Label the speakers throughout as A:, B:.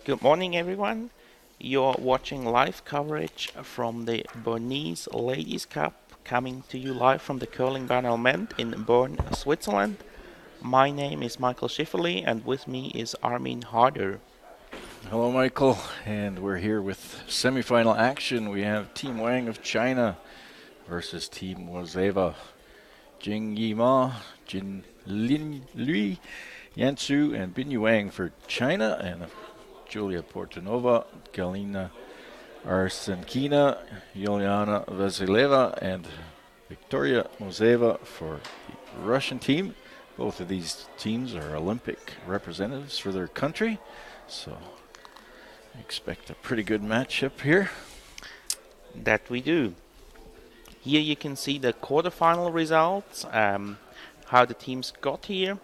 A: Good morning, everyone. You're watching live coverage from the Bernese Ladies Cup, coming to you live from the Curling Banalment in Bern, Switzerland. My name is Michael Schifferle, and with me is Armin Harder.
B: Hello, Michael, and we're here with semifinal action. We have Team Wang of China versus Team Moiseeva. Jing Yima, Jin Lin Lui, Yansu, and Binyu Wang for China, and Julia Portanova, Galina Arsenkina, Yuliana Vasileva, and Victoria Moiseeva for the Russian team. Both of these teams are Olympic representatives for their country, so I expect a pretty good matchup here.
A: That we do. Here you can see the quarterfinal results, how the teams got here.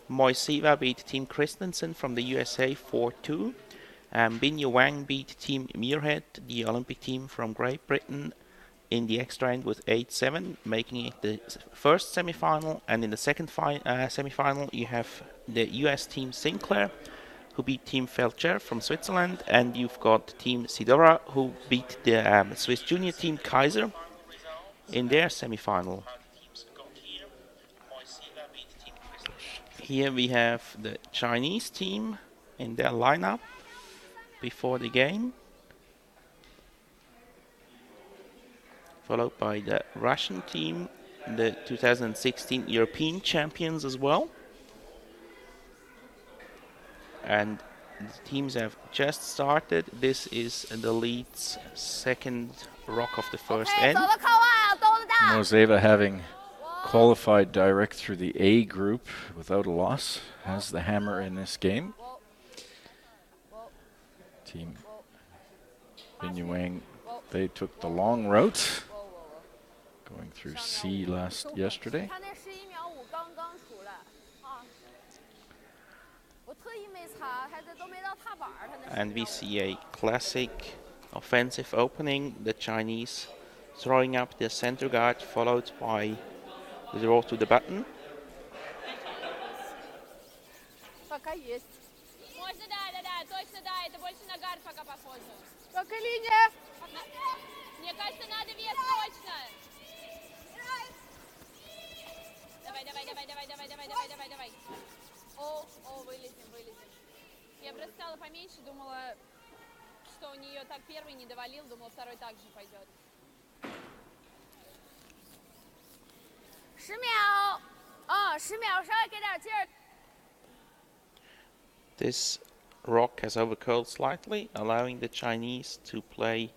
A: Moiseeva beat Team Christensen from the USA 4-2. Binyu Wang beat Team Muirhead, the Olympic team from Great Britain, in the extra end with 8-7, making it the first semi-final. And in the second semi-final, you have the US team Sinclair, who beat Team Felcher from Switzerland, and you've got Team Sidora, who beat the Swiss junior team Kaiser in their semi-final. Here we have the Chinese team in their lineup before the game, followed by the Russian team, the 2016 European champions as well. And the teams have just started. This is the lead's second rock of the first end.
B: Moiseeva, having qualified direct through the A group without a loss, has the hammer in this game. Team Binyu Wang, they took the long route, going through C yesterday.
A: And we see a classic offensive opening, the Chinese throwing up the center guard, followed by the draw to the button.
C: Я просто стала поменьше, думала, что у нее так первый не довалил, думала, второй также пойдет. 10 秒. 10秒, 稍微给点劲儿.
A: This rock has overcurled slightly, allowing the Chinese to play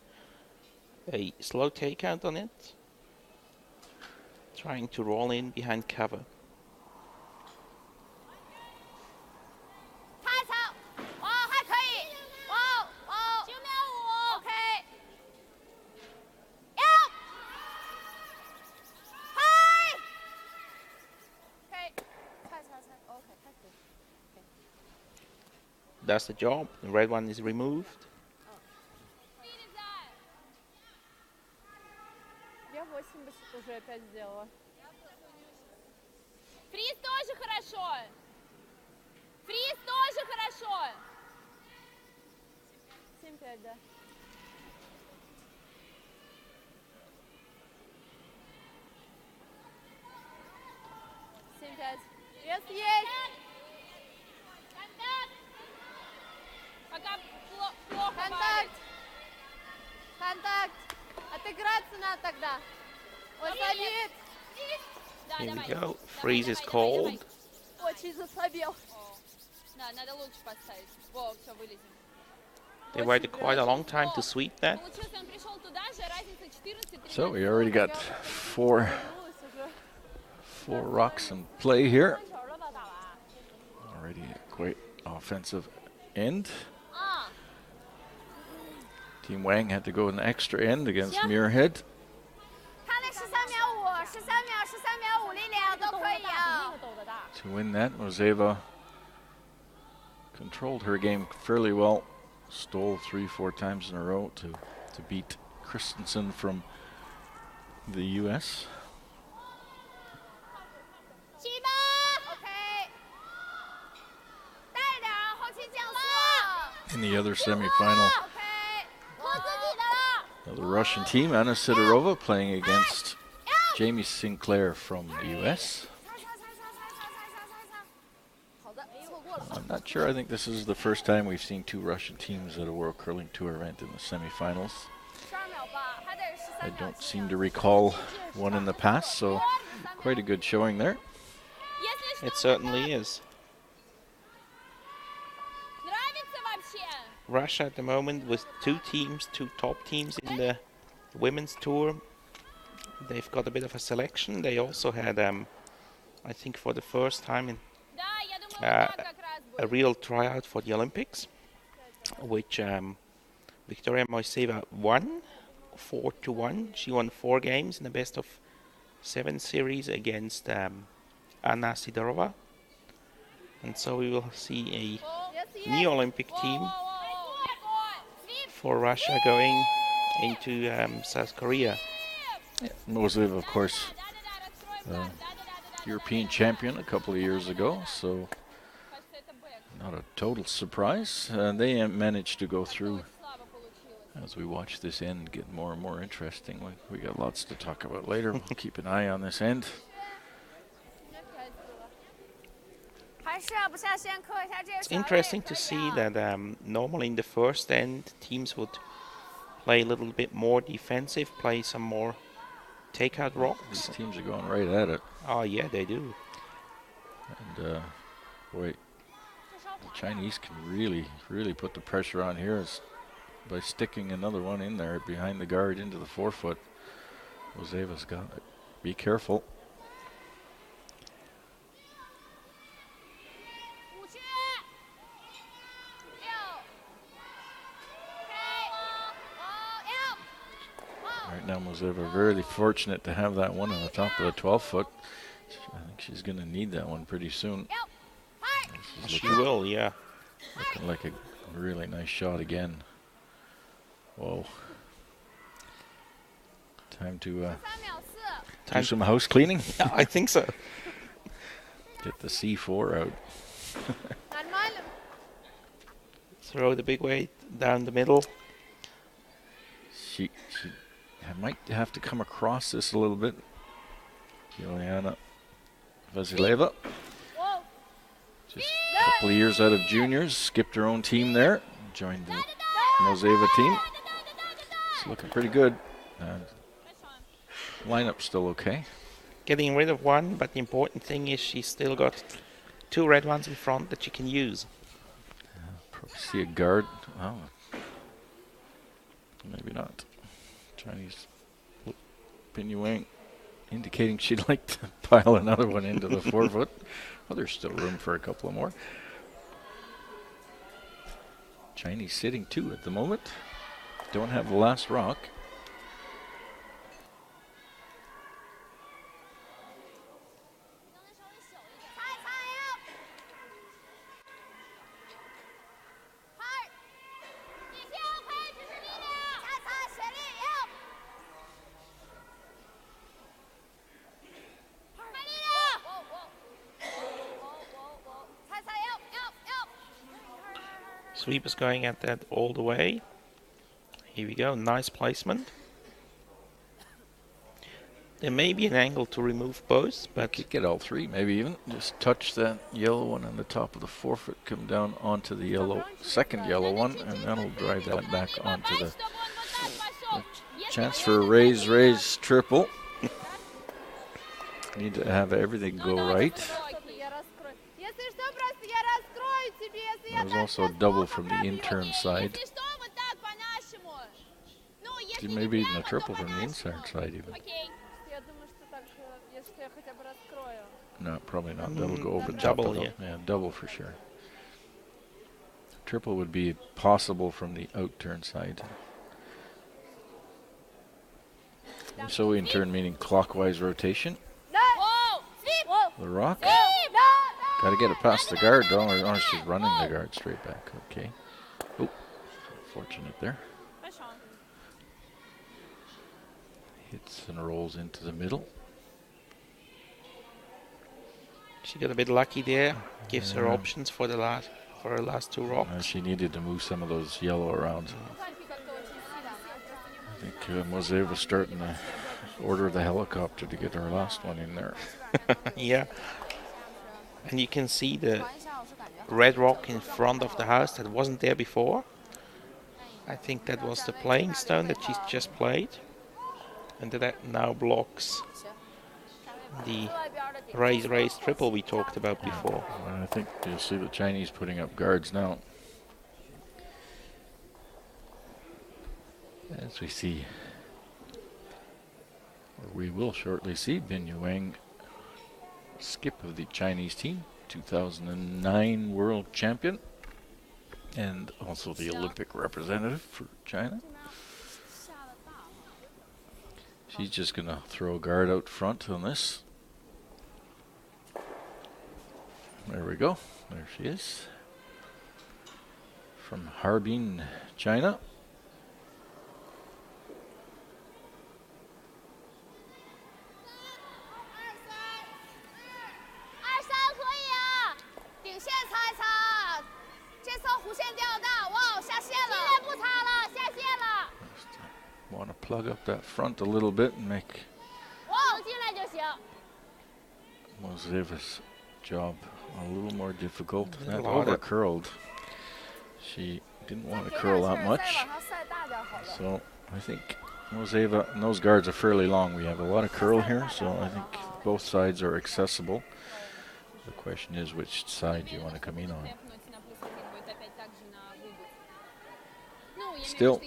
A: a slow takeout on it, trying to roll in behind cover. Does the job. The red one is removed.
C: Фриз тоже хорошо. Фриз тоже хорошо. 7-5, да. Yes, yes. Пока плохо. Контакт. Контакт. Отыграться надо тогда. Ослабит.
A: Here we go. Freeze is called.
C: Очень заслабел. Надо лучше поставить. Во, все, вылезем.
A: They waited quite a long time to sweep that.
B: So we already got four rocks in play here. Already a great offensive end. Team Wang had to go an extra end against Muirhead. To win that, Moiseeva controlled her game fairly well. Stole 3-4 times in a row to beat Christensen from the US. In the other semifinal, another Russian team, Anna Sidorova, playing against Jamie Sinclair from the US. I'm not sure. I think this is the first time we've seen two Russian teams at a World Curling Tour event in the semifinals. I don't seem to recall one in the past, so quite a good showing there.
A: It certainly is. Russia at the moment with two top teams in the women's tour. They've got a bit of a selection. They also had, I think for the first time in a real tryout for the Olympics, which Victoria Moiseeva won 4-1. She won 4 games in the best of 7 series against Anna Sidorova. And so we will see a new Olympic team for Russia going into South Korea.
B: Moiseeva, of course, European champion a couple of years ago, so not a total surprise. They managed to go through. As we watch this end get more and more interesting, we got lots to talk about later. We'll keep an eye on this end.
A: It's interesting to see that normally in the first end, teams would play a little bit more defensive, play some more takeout rocks.
B: These teams are going right at it.
A: Oh, yeah, they do.
B: And, boy, the Chinese can really put the pressure on here by sticking another one in there behind the guard into the forefoot. Moiseeva's got it. Be careful. Right now, Moiseeva very fortunate to have that one on the top of the 12-foot. I think she's going to need that one pretty soon.
A: She will, yeah.
B: Looking like a really nice shot again. Whoa. Time to do some house cleaning.
A: Yeah, I think so.
B: Get the C4 out.
A: Throw the big weight down the middle.
B: She might have to come across this a little bit. Juliana Vasileva. Just a couple of years out of juniors. Skipped her own team there. Joined the Moiseeva team. It's looking pretty good. Lineup's still okay.
A: Getting rid of one, but the important thing is she's still got 2 red ones in front that she can use.
B: Probably see a guard. Oh, maybe not. Chinese Pinyu Wang indicating she'd like to pile another one into the forefoot. Well, there's still room for a couple of more. Chinese sitting 2 at the moment. Don't have the last rock.
A: Sweep is going at that all the way. Here we go, nice placement. There may be an angle to remove both, but
B: could get all 3, maybe even. Just touch that yellow one on the top of the forefoot, come down onto the yellow, second yellow one, and that'll drive that back onto the chance for a raise triple. Need to have everything go right. There's also a double from the intern side. Maybe even a triple from the inside side even. No, probably not. That'll go over the top of the, yeah, double for sure. Triple would be possible from the out-turn side. So in turn meaning clockwise rotation. The rock. Got to get it past the guard though, or she's running the guard straight back. Okay. Oh, fortunate there. Hits and rolls into the middle.
A: She got a bit lucky there. Gives her options for the last for her last two rocks.
B: She needed to move some of those yellow around. I think Moiseeva starting to order the helicopter to get her last one in there.
A: Yeah. And you can see the red rock in front of the house that wasn't there before. I think that was the playing stone that she's just played. And that now blocks the raise triple we talked about before.
B: I think you'll see the Chinese putting up guards now. As we see, or we will shortly see, Wang, skip of the Chinese team, 2009 world champion, and also the Olympic representative for China. She's just going to throw a guard out front on this. There we go. There she is. From Harbin, China. Want to plug up that front a little bit and make Moiseeva's job a little more difficult. That over curled. She didn't want to curl that much. So I think Moiseeva, and those guards are fairly long. We have a lot of curl here, so I think both sides are accessible. The question is which side you want to come in on. Still.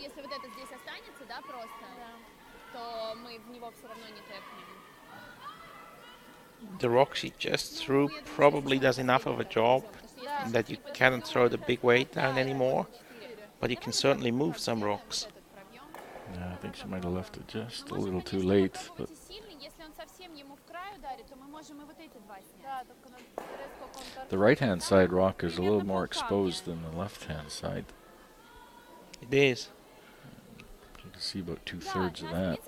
A: The rock she just threw probably does enough of a job that you cannot throw the big weight down anymore, but you can certainly move some rocks.
B: Yeah, I think she might have left it just a little too late, but the right-hand side rock is a little more exposed than the left-hand side.
A: It is.
B: You can see about 2/3 of that.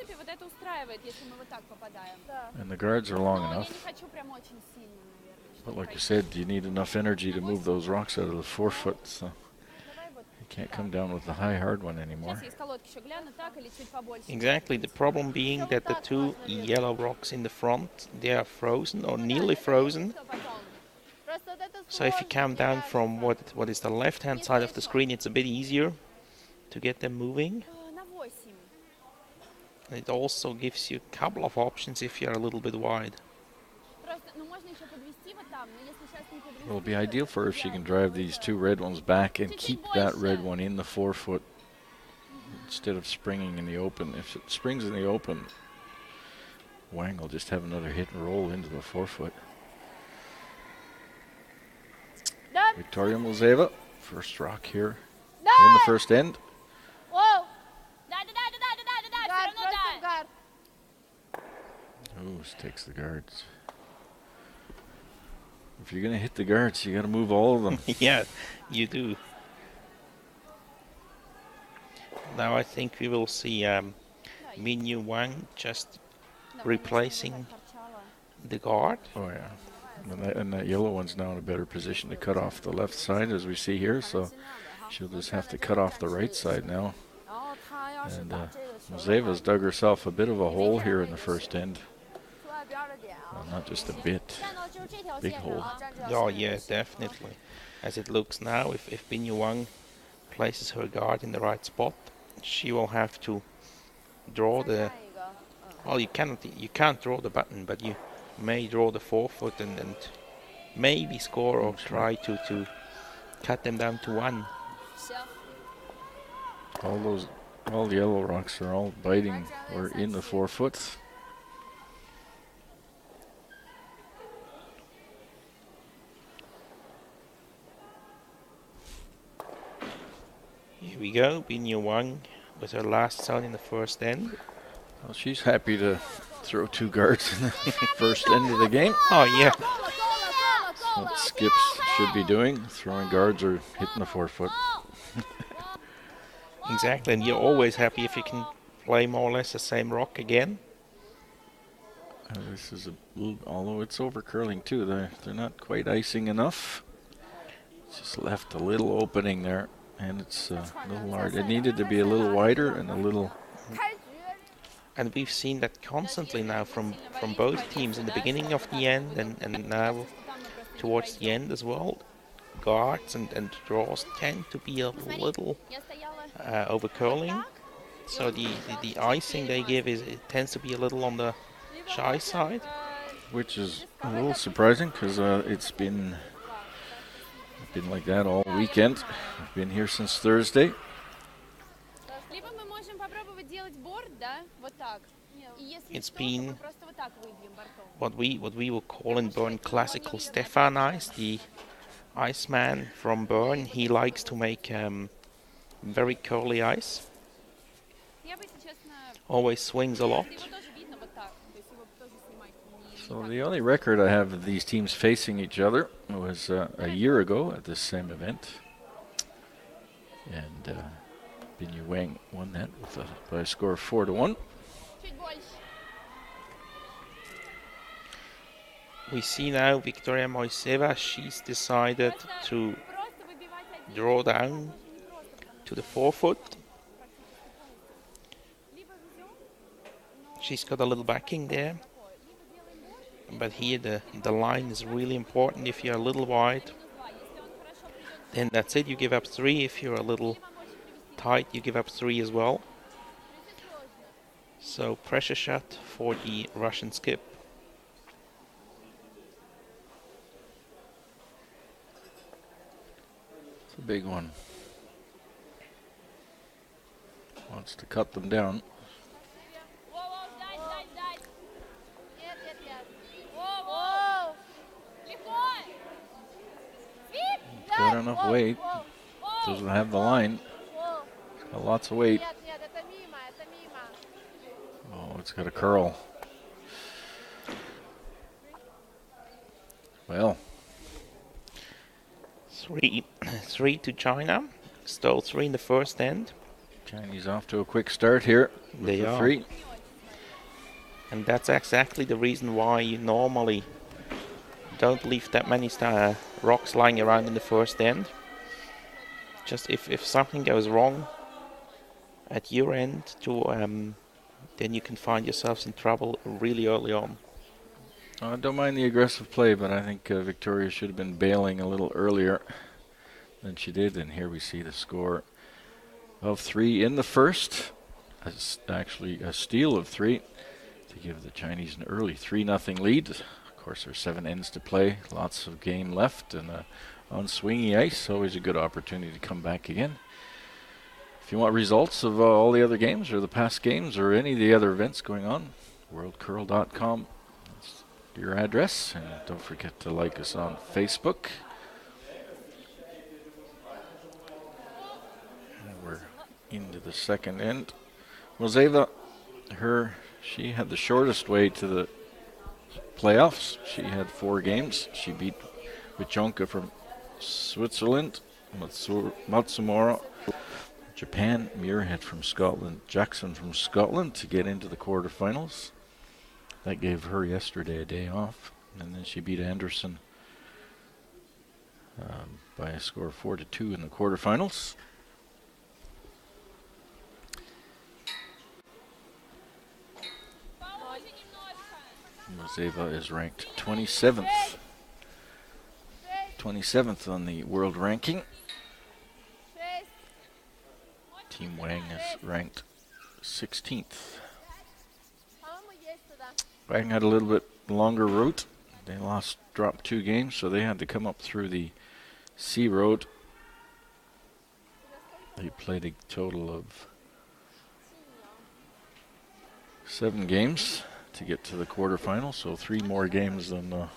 B: And the guards are long enough. But like you said, you need enough energy to move those rocks out of the 4-foot, so you can't come down with the high hard one anymore.
A: Exactly. The problem being that the two yellow rocks in the front, they are frozen or nearly frozen. So if you come down from what is the left-hand side of the screen, it's a bit easier to get them moving. And it also gives you a couple of options if you're a little bit wide.
B: It'll be ideal for her if she can drive these two red ones back and keep that red one in the 4-foot instead of springing in the open. If it springs in the open, Wang will just have another hit and roll into the 4-foot. Victoria Moiseeva, first rock here in the first end. Oh, she takes the guards. If you're going to hit the guards, you got to move all of them.
A: Yeah, you do. Now I think we will see Wang just replacing the guard.
B: Oh, yeah. And that yellow one's now in a better position to cut off the left side, as we see here. So she'll just have to cut off the right side now. And Moiseeva's dug herself a bit of a hole here in the first end. Well, not just a bit, big hole.
A: Oh yeah, definitely. As it looks now, if Wang places her guard in the right spot, she will have to draw the. Well, you can't draw the button, but you may draw the 4-foot and maybe score or try to cut them down to 1.
B: All the yellow rocks are all biting or in the 4-foot.
A: Here we go, Wang with her last zone in the first end.
B: Well, she's happy to throw two guards in the first end of the game.
A: Oh yeah.
B: That's what skips should be doing, throwing guards or hitting the 4-foot.
A: Exactly, and you're always happy if you can play more or less the same rock again.
B: This is although it's over curling too, they're not quite icing enough. Just left a little opening there, and it's a little large. It needed to be a little wider and a little.
A: And we've seen that constantly now from both teams in the beginning of the end and now towards the end as well. Guards and draws tend to be a little over curling. So the icing they give it tends to be a little on the shy side.
B: Which is a little surprising because it's been like that all weekend. I've been here since Thursday.
A: It's been what we would call in Bern classical Stefan ice. The Iceman from Bern, he likes to make very curly ice. Always swings a lot.
B: So the only record I have of these teams facing each other was a year ago at this same event. And Wang won that by a score of 4-1.
A: We see now Victoria Moiseeva, she's decided to draw down to the forefoot. She's got a little backing there. But here the line is really important. If you're a little wide, then that's it, you give up 3. If you're a little tight, you give up 3 as well. So pressure shot for the Russian skip.
B: It's a big one. Wants to cut them down. Got enough weight. Doesn't have the line. It's got lots of weight. Oh, it's got a curl. Well.
A: 3 to China. Stole 3 in the first end.
B: Chinese off to a quick start here.
A: They are.
B: 3.
A: And that's exactly the reason why you normally don't leave that many rocks lying around in the first end. Just if something goes wrong at your end, then you can find yourselves in trouble really early on.
B: I don't mind the aggressive play, but I think Victoria should have been bailing a little earlier than she did. And here we see the score of 3 in the first. Actually, a steal of 3 to give the Chinese an early 3-0 lead. Of course, there's 7 ends to play, lots of game left, and on swingy ice, always a good opportunity to come back again. If you want results of all the other games or the past games or any of the other events going on, worldcurl.com. That's your address, and don't forget to like us on Facebook. And we're into the second end. Moiseeva, she had the shortest way to the playoffs. She had 4 games. She beat Wichonka from Switzerland, Matsumura, Japan, Muirhead from Scotland, Jackson from Scotland to get into the quarterfinals. That gave her yesterday a day off, and then she beat Anderson by a score of 4-2 in the quarterfinals. Moiseeva is ranked 27th. 27th on the world ranking. Team Wang is ranked 16th. Wang had a little bit longer route. They dropped 2 games, so they had to come up through the sea road. They played a total of 7 games to get to the quarterfinals, so 3 more games than the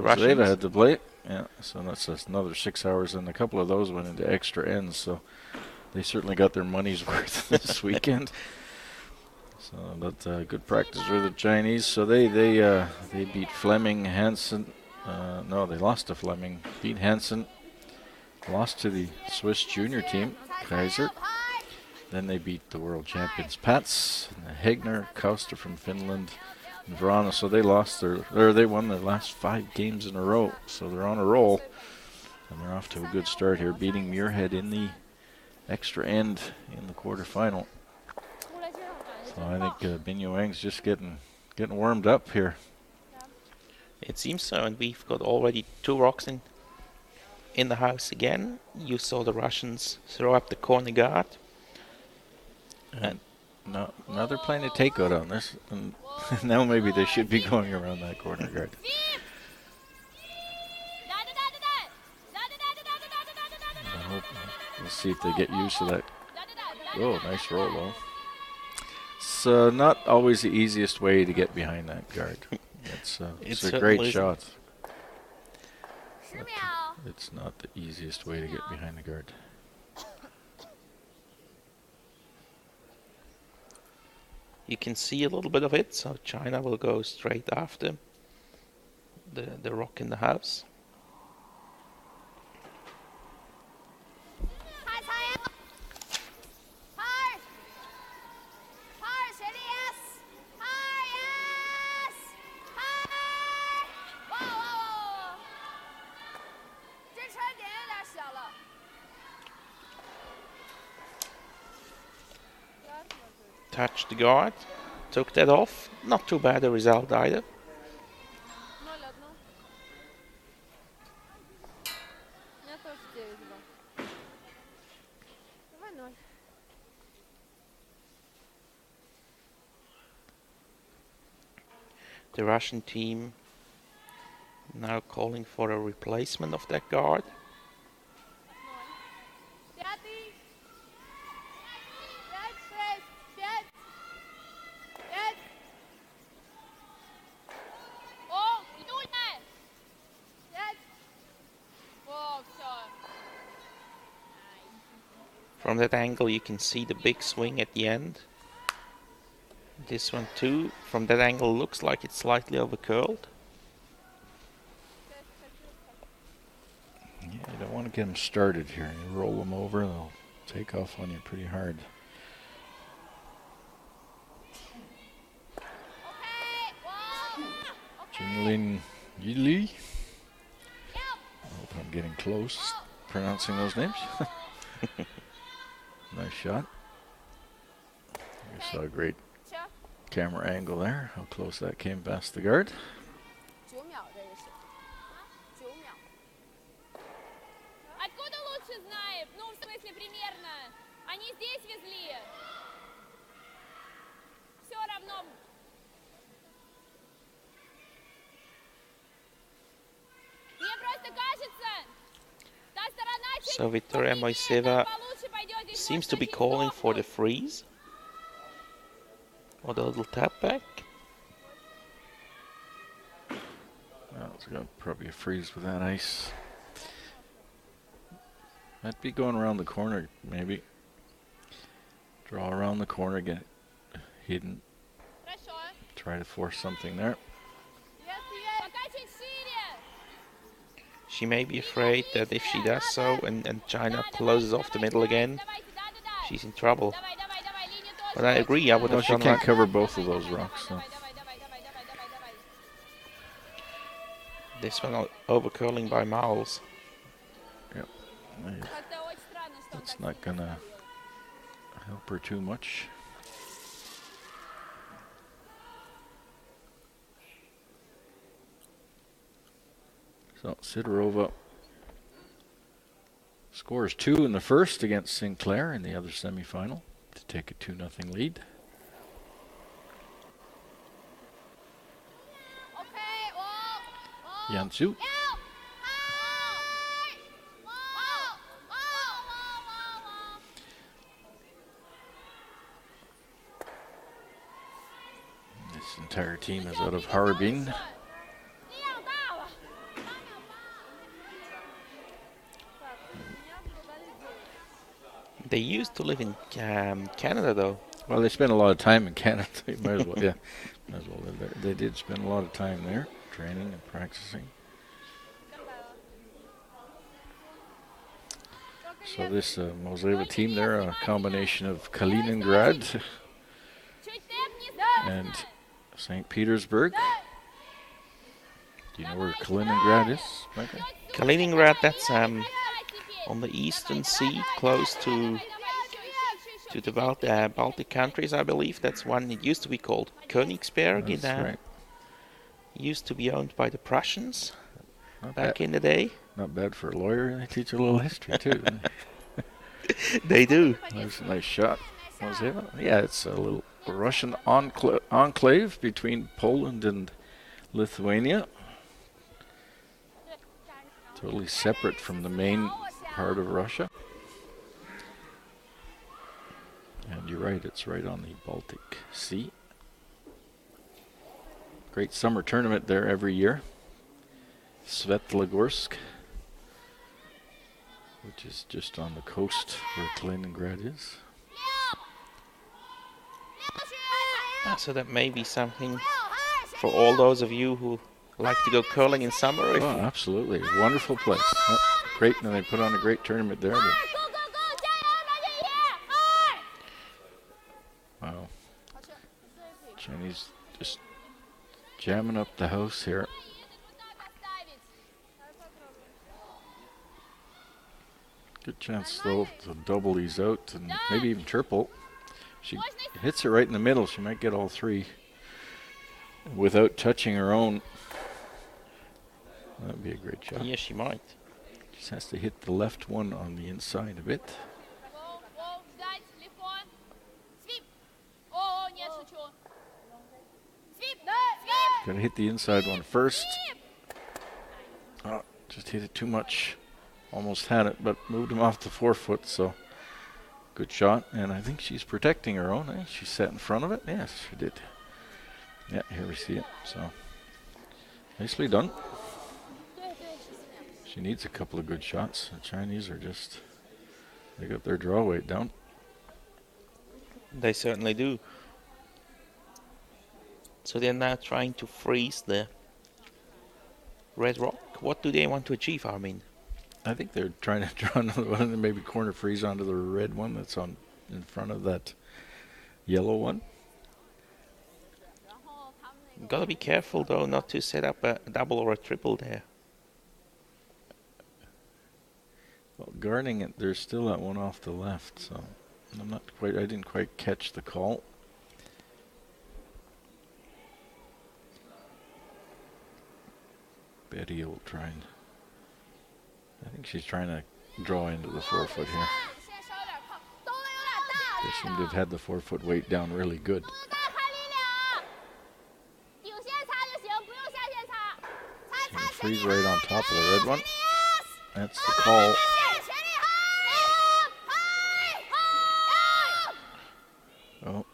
A: Russians
B: had to play. Yeah, so that's just another 6 hours, and a couple of those went into extra ends, so they certainly got their money's worth this weekend. So that's good practice for the Chinese. So they beat Fleming, Hansen. No, they lost to Fleming, beat Hansen, lost to the Swiss junior team, Kaiser. Then they beat the world champions Pats, Hegner, Kauster from Finland, and Verona. So they won their last 5 games in a row. So they're on a roll. And they're off to a good start here, beating Muirhead in the extra end in the quarterfinal. So I think Binyo Wang's just getting warmed up here.
A: It seems so, and we've got already 2 rocks in the house again. You saw the Russians throw up the corner guard.
B: And now they're playing a takeout on this, and now maybe they should be going around that corner guard. We'll see if they get used to that. Oh, nice roll though. It's not always the easiest way to get behind that guard. It's a great shot. It's not the easiest way to get behind the guard.
A: You can see a little bit of it, so China will go straight after the rock in the house. Touched the guard, took that off. Not too bad a result either. The Russian team now calling for a replacement of that guard. From that angle you can see the big swing at the end. This one too, from that angle looks like it's slightly overcurled.
B: Yeah, you don't want to get them started here. You roll them over, they'll take off on you pretty hard. Jinlin Yili. I hope I'm getting close pronouncing those names. Nice shot. You saw a great camera angle there, how close that came past the guard.
A: So Victoria Moiseeva seems to be calling for the freeze. Or the little tap back.
B: Well, it's got probably a freeze with that ice. Might be going around the corner, maybe. Draw around the corner, get hidden. Try to force something there.
A: She may be afraid that if she does so and China closes off the middle again, she's in trouble. But I agree, I would have
B: she
A: done
B: can't
A: that.
B: cover both of those rocks. So.
A: This one overcurling by miles.
B: Yep. That's not gonna help her too much. So Sidorova scores 2 in the first against Sinclair in the other semifinal to take a 2-0 lead. Yansu. This entire team is out of Harbin.
A: They used to live in Canada though.
B: Well, they spent a lot of time in Canada. You might as well, yeah, might as well live there. They did spend a lot of time there, training and practicing. So this Moiseeva team there, a combination of Kaliningrad and St. Petersburg. Do you know where Kaliningrad is, Michael?
A: Kaliningrad, that's on the Eastern Sea, close to the Baltic countries, I believe. That's one. It used to be called Königsberg.
B: That's right.
A: Used to be owned by the Prussians
B: Not
A: back
B: bad.
A: in the day.
B: Not bad for a lawyer. They teach a little history too.
A: They do.
B: There's a nice shot. Moiseeva. Yeah, it's a little Russian enclave between Poland and Lithuania. Totally separate from the main part of Russia. And you're right, it's right on the Baltic Sea. Great summer tournament there every year. Svetlogorsk, which is just on the coast where Kaliningrad is.
A: So that may be something for all those of you who like to go curling in summer.
B: Oh, absolutely. Wonderful place. Oh, great, and they put on a great tournament there. Wow. Chinese just jamming up the house here. Good chance, though, to double these out and maybe even triple. She hits it right in the middle. She might get all three without touching her own. That would be a great shot.
A: Yes, she might.
B: Just has to hit the left one on the inside a bit. Got to hit the inside one first. Oh, just hit it too much. Almost had it, but moved him off the forefoot, so good shot. And I think she's protecting her own. Eh? She sat in front of it. Yes, she did. Yeah, here we see it. So nicely done. She needs a couple of good shots. The Chinese are just, they got their draw weight down.
A: They certainly do. So they're now trying to freeze the red rock. What do they want to achieve, Armin?
B: I think they're trying to draw another one and maybe corner freeze onto the red one that's on in front of that yellow one.
A: Gotta be careful though not to set up a double or a triple there.
B: Well, guarding it, there's still that one off the left, so I didn't quite catch the call. Betty will try and, I think she's trying to draw into the forefoot here. They seem to have had the forefoot weight down really good. Freeze right on top of the red one. That's the call. Oh,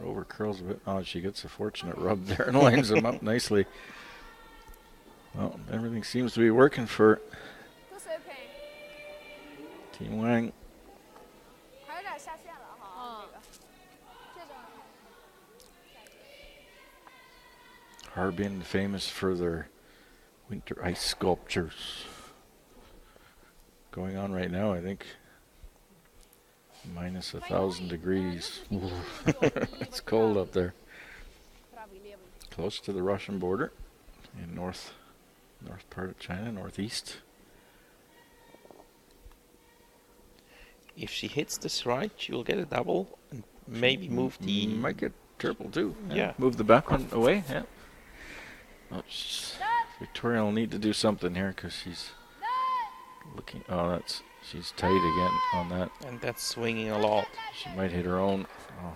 B: over curls a bit. Oh, she gets a fortunate rub there and lines them up nicely. Well, everything seems to be working for Team Wang. Harbin, famous for their winter ice sculptures. Going on right now, I think. Minus 1,000 degrees. It's cold up there. Close to the Russian border in north part of China, northeast.
A: If she hits this right, she will get a double and maybe move the...
B: Might get triple too.
A: Yeah.
B: Move the back one away. Yeah. Oh, Victoria will need to do something here because she's looking. Oh, she's tight again on that.
A: And that's swinging a lot.
B: She might hit her own. Oh.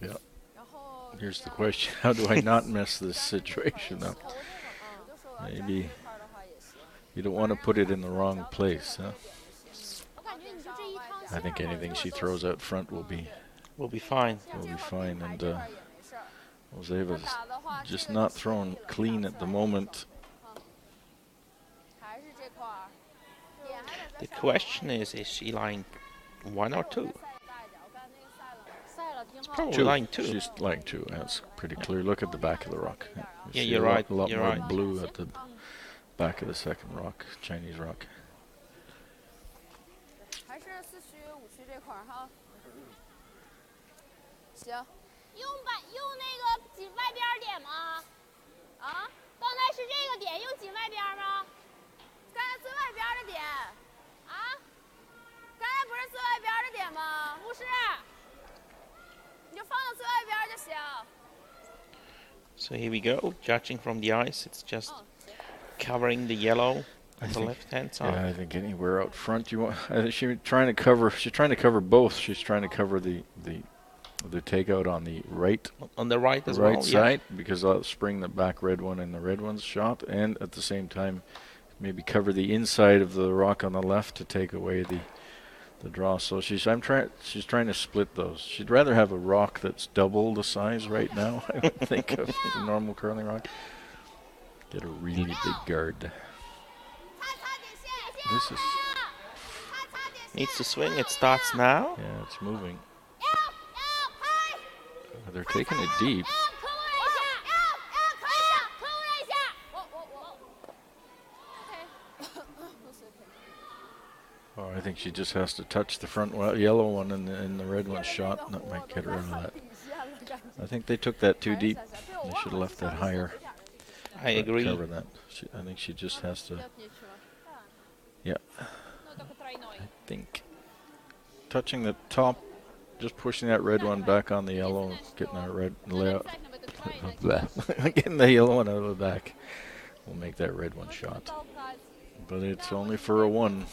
B: Yeah. Here's the question. How do I not mess this situation up? Maybe you don't want to put it in the wrong place, huh? I think anything she throws out front will be
A: fine.
B: Will be fine. And Moiseeva's just not thrown clean at the moment.
A: The question is she line 1 or 2? Probably lying 2.
B: She's lying 2. That's pretty clear. Look at the back of the rock. You
A: Yeah,
B: see
A: you're
B: a lot,
A: right.
B: A lot
A: You're
B: more
A: right.
B: blue at the back of the second rock, Chinese rock.
C: 还是4区5区这块儿哈。行。用那个紧外边点吗？啊？刚才是这个点，用紧外边吗？刚才最外边的点。啊？刚才不是最外边的点吗？不是。你就放到最外边就行。
A: So here we go, judging from the ice. It's just covering the yellow on the left-hand side.
B: Yeah, I think anywhere out front you want. I think she's trying to cover both. She's trying to cover the takeout on the right.
A: On the right as
B: right
A: well,
B: side, because I'll spring the back red one and the red one's shot, and at the same time maybe cover the inside of the rock on the left to take away the draw. So she's trying to split those. She'd rather have a rock that's double the size right now, I would think, of the normal curling rock. Get a really big guard. This is
A: Needs to swing. It starts now.
B: yeah, it's moving. They're taking it deep. Oh, I think she just has to touch the front yellow one and the red one shot. That might get her out of that. I think they took that too deep. They should have left that higher.
A: I agree.
B: Cover that. I think she just has to. Yeah. I think touching the top, just pushing that red one back on the yellow, getting that red layout, getting the yellow one out of the back, will make that red one shot. But it's only for a 1.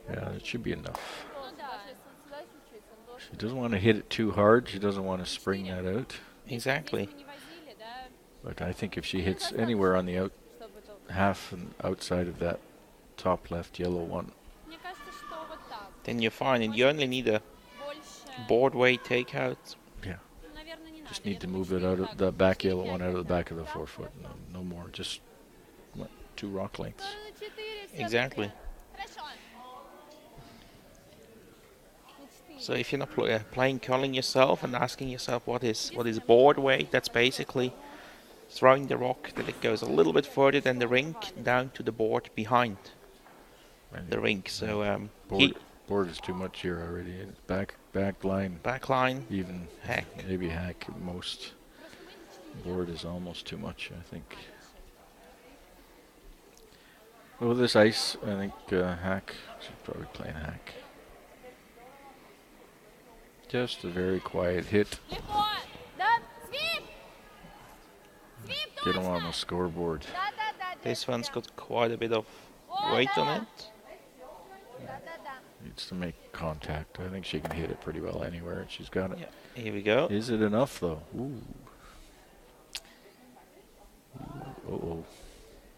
B: Yeah, it should be enough. She doesn't want to hit it too hard. She doesn't want to spring that out.
A: Exactly.
B: But I think if she hits anywhere on the half and outside of that top left yellow one,
A: then you're fine, and you only need a board weight takeout.
B: yeah, just need to move it out of the back yellow one out of the back of the 4-foot. No more. Just 2 rock lengths.
A: Exactly. So if you're not playing curling yourself and asking yourself what is board weight, that's basically throwing the rock that it goes a little bit further than the rink down to the board behind the rink. So
B: board is too much here already. It's back line, even
A: hack,
B: maybe hack at most. Board is almost too much, I think. Well, with this ice, I think hack. She's probably playing hack. Just a very quiet hit. Get him on the scoreboard.
A: This one's got quite a bit of weight on it.
B: Needs to make contact. I think she can hit it pretty well anywhere. She's got it.
A: Yeah. Here we go.
B: Is it enough though? Ooh. Uh-oh.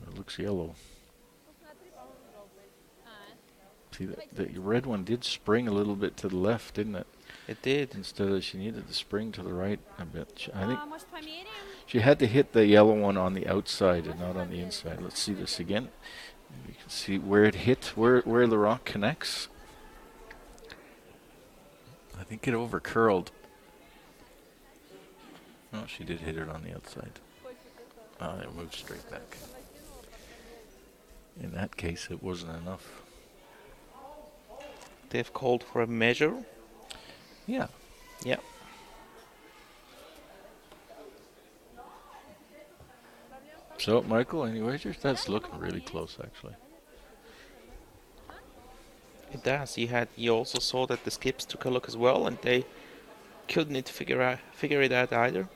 B: It looks yellow. See, the red one did spring a little bit to the left, didn't it?
A: It did.
B: Instead of, she needed to spring to the right a bit. I think she had to hit the yellow one on the outside and not on the inside. Let's see this again. You can see where it hit, where the rock connects. I think it over curled. Oh, she did hit it on the outside. It moved straight back. In that case, it wasn't enough.
A: They've called for a measure.
B: Yeah.
A: Yeah.
B: So, Michael, any wagers? That's looking really close, actually.
A: It does. You also saw that the skips took a look as well, and they couldn't figure it out either.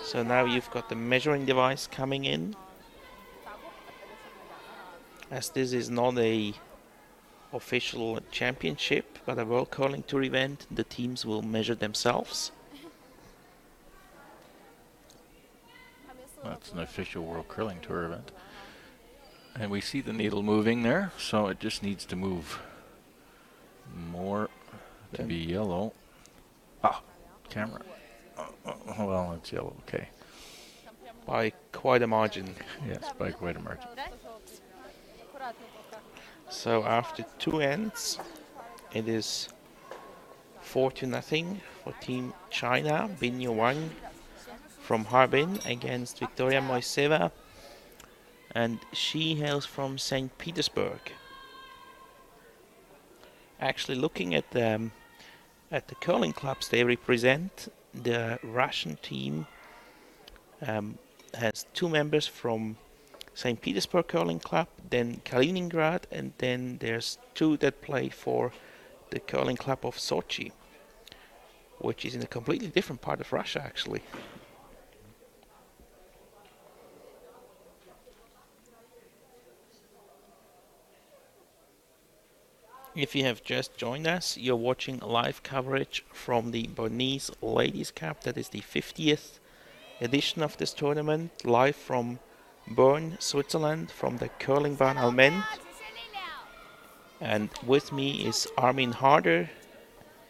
A: So now you've got the measuring device coming in. As this is not a official championship, but a World Curling Tour event, the teams will measure themselves.
B: That's an official World Curling Tour event. And we see the needle moving there, so it just needs to move more to be yellow. Ah, camera. Well, it's yellow, okay.
A: By quite a margin.
B: Yes, by quite a margin.
A: So after 2 ends, it is 4-0 for Team China. Wang from Harbin against Victoria Moiseeva, and she hails from St. Petersburg. Actually, looking at the curling clubs they represent, the Russian team has 2 members from St. Petersburg curling club, then Kaliningrad, and then there's 2 that play for the curling club of Sochi, which is in a completely different part of Russia actually. If you have just joined us, you're watching live coverage from the Bernese Ladies Cup. That is the 50th edition of this tournament, live from Bern, Switzerland, from the Curlingbahn Almend. And with me is Armin Harder,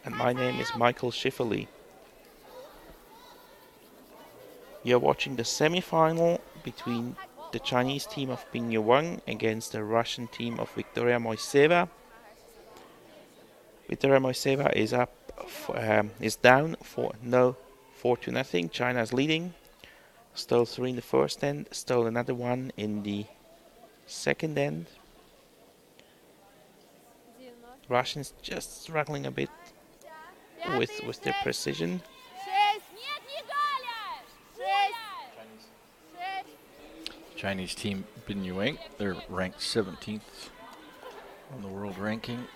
A: and my name is Michael Schifferle. You're watching the semi-final between the Chinese team of Wang against the Russian team of Victoria Moiseeva. Victoria Moiseeva is down 4-0. China is leading. Stole 3 in the first end, stole another one in the second end. Russians just struggling a bit with their precision.
B: Chinese team Wang, they're ranked 17th on the world ranking.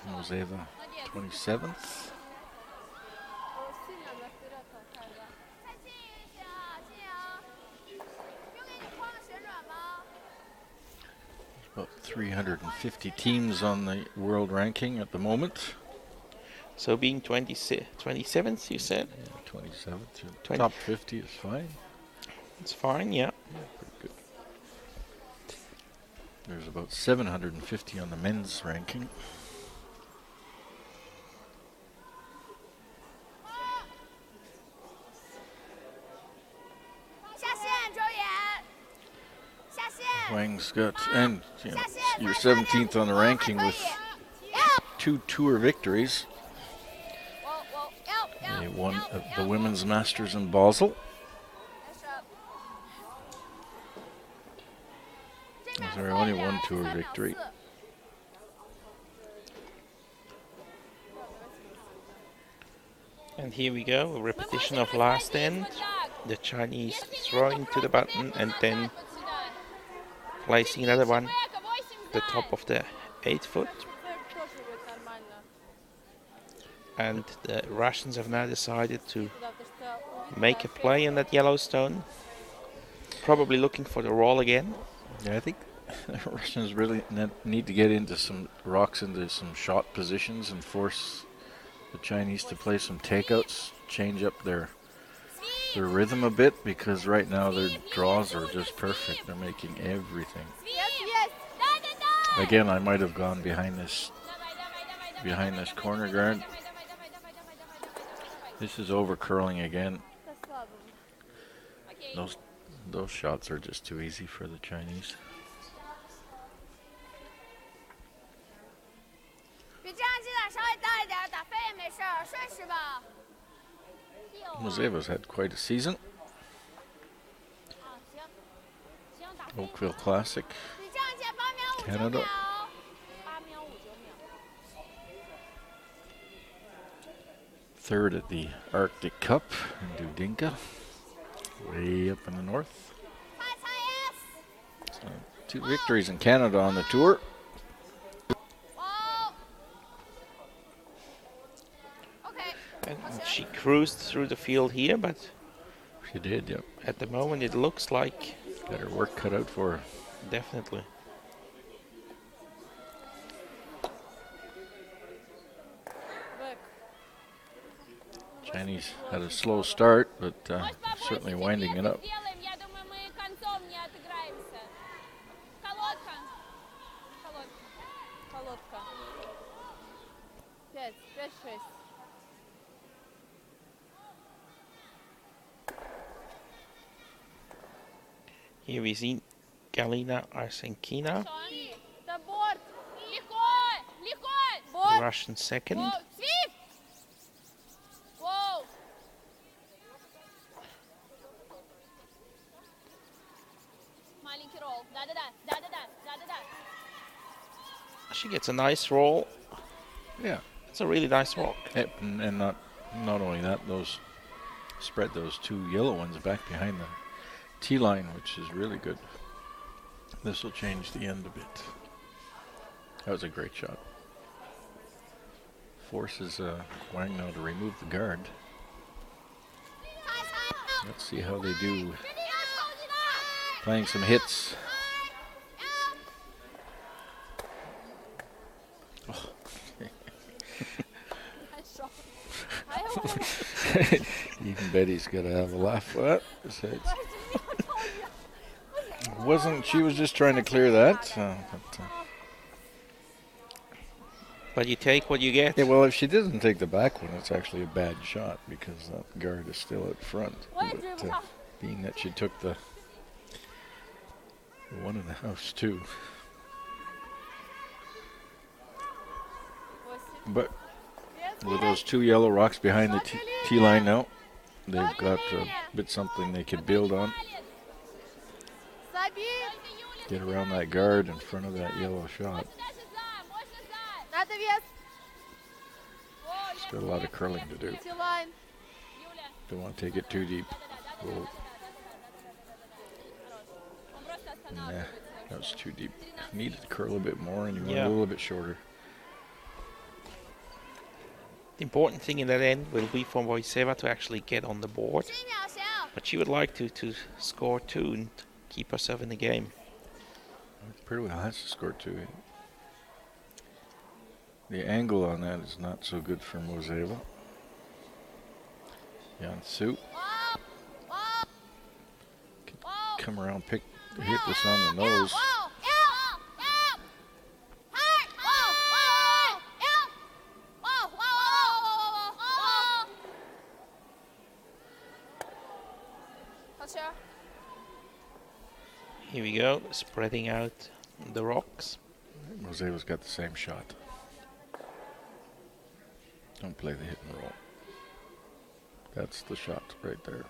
B: Moiseeva 27th. About 350 teams on the world ranking at the moment.
A: So being 27th, you said?
B: Yeah, 27th. Top 50 is fine.
A: It's fine, yeah.
B: Pretty good. There's about 750 on the men's ranking. Wang's got, and you know, you're 17th on the ranking with 2 tour victories. They won the Women's Masters in Basel. There's only 1 tour victory.
A: And here we go, a repetition of last end. The Chinese throwing to the button and then placing another one at the top of the 8 foot. And the Russians have now decided to make a play on that yellow stone. Probably looking for the roll again.
B: Yeah, I think the Russians really need to get into some rocks, into some shot positions and force the Chinese to play some takeouts, change up their rhythm a bit, because right now their draws are just perfect. They're making everything. Again, I might have gone behind this corner guard. This is over curling again. Those shots are just too easy for the Chinese. Moiseeva's had quite a season. Oakville Classic, Canada. Third at the Arctic Cup in Dudinka, way up in the north. So 2 victories in Canada on the tour.
A: And she cruised through the field here, but
B: She did, yep.
A: at the moment it looks like
B: Got her work cut out for her.
A: definitely.
B: Chinese had a slow start, but certainly winding it up.
A: Here we see Galina Arsenkina Russian second.
C: Whoa, sweep! Whoa! Маленький roll. Да-да-да, да-да-да, да-да-да.
A: She gets a nice roll.
B: Yeah.
A: It's a really nice rock.
B: And not only that, those spread those two yellow ones back behind the tee line, which is really good. This will change the end a bit. That was a great shot. Forces Wang now to remove the guard. Let's see how they do. Playing some hits. Oh. Even Betty's got to have a laugh. What? Wasn't she was just trying to clear that?
A: But you take what you get.
B: Yeah, well, if she doesn't take the back one, it's actually a bad shot because that guard is still at front. But, being that she took the one in the house too. But with those two yellow rocks behind the tee line now, they've got a bit something they could build on. Get around that guard in front of that yellow shot. It's got a lot of curling to do. Don't want to take it too deep. Whoa. Nah, that was too deep. Needed to curl a bit more, and you went a little bit shorter.
A: The important thing in that end will be for Moiseeva to actually get on the board. But she would like to score 2 and keep herself in the game.
B: Pretty well has to score 2. The angle on that is not so good for Moiseeva. Jansu. Come around, hit this on the nose.
A: Here we go, spreading out the rocks.
B: Moiseeva's got the same shot. Don't play the hit and roll. That's the shot right there.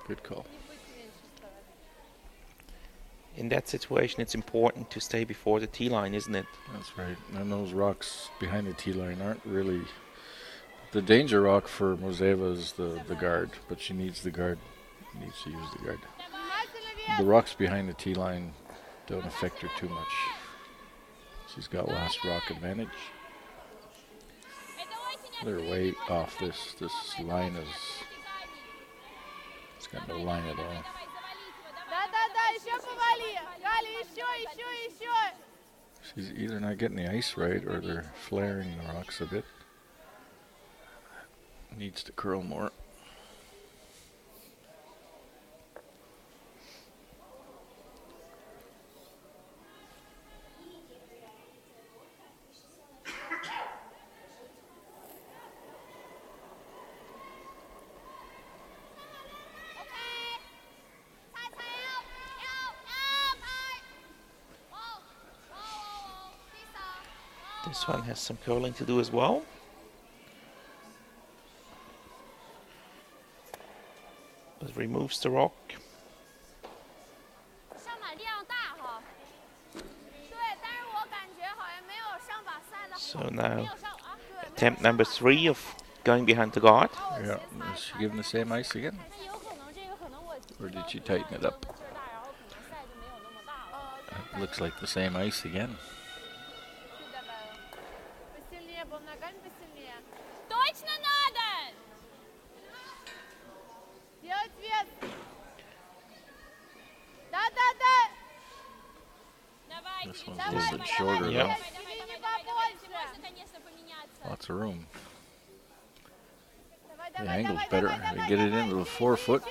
B: Good call.
A: In that situation, it's important to stay before the tee line, isn't it?
B: That's right. And those rocks behind the tee line aren't really... The danger rock for Moiseeva is the guard, but she needs the guard. Needs to use the guard. The rocks behind the tee line don't affect her too much. She's got last rock advantage. They're way off this. This line is... It's got no line at all. She's either not getting the ice right or they're flaring the rocks a bit. Needs to curl more.
A: This one has some curling to do as well. But removes the rock. So now attempt number 3 of going behind the guard.
B: Yeah, is she giving the same ice again? Or did she tighten it up? It looks like the same ice again. This one's a little bit shorter though. Lots of room. The angle's better. They get it into the 4 foot.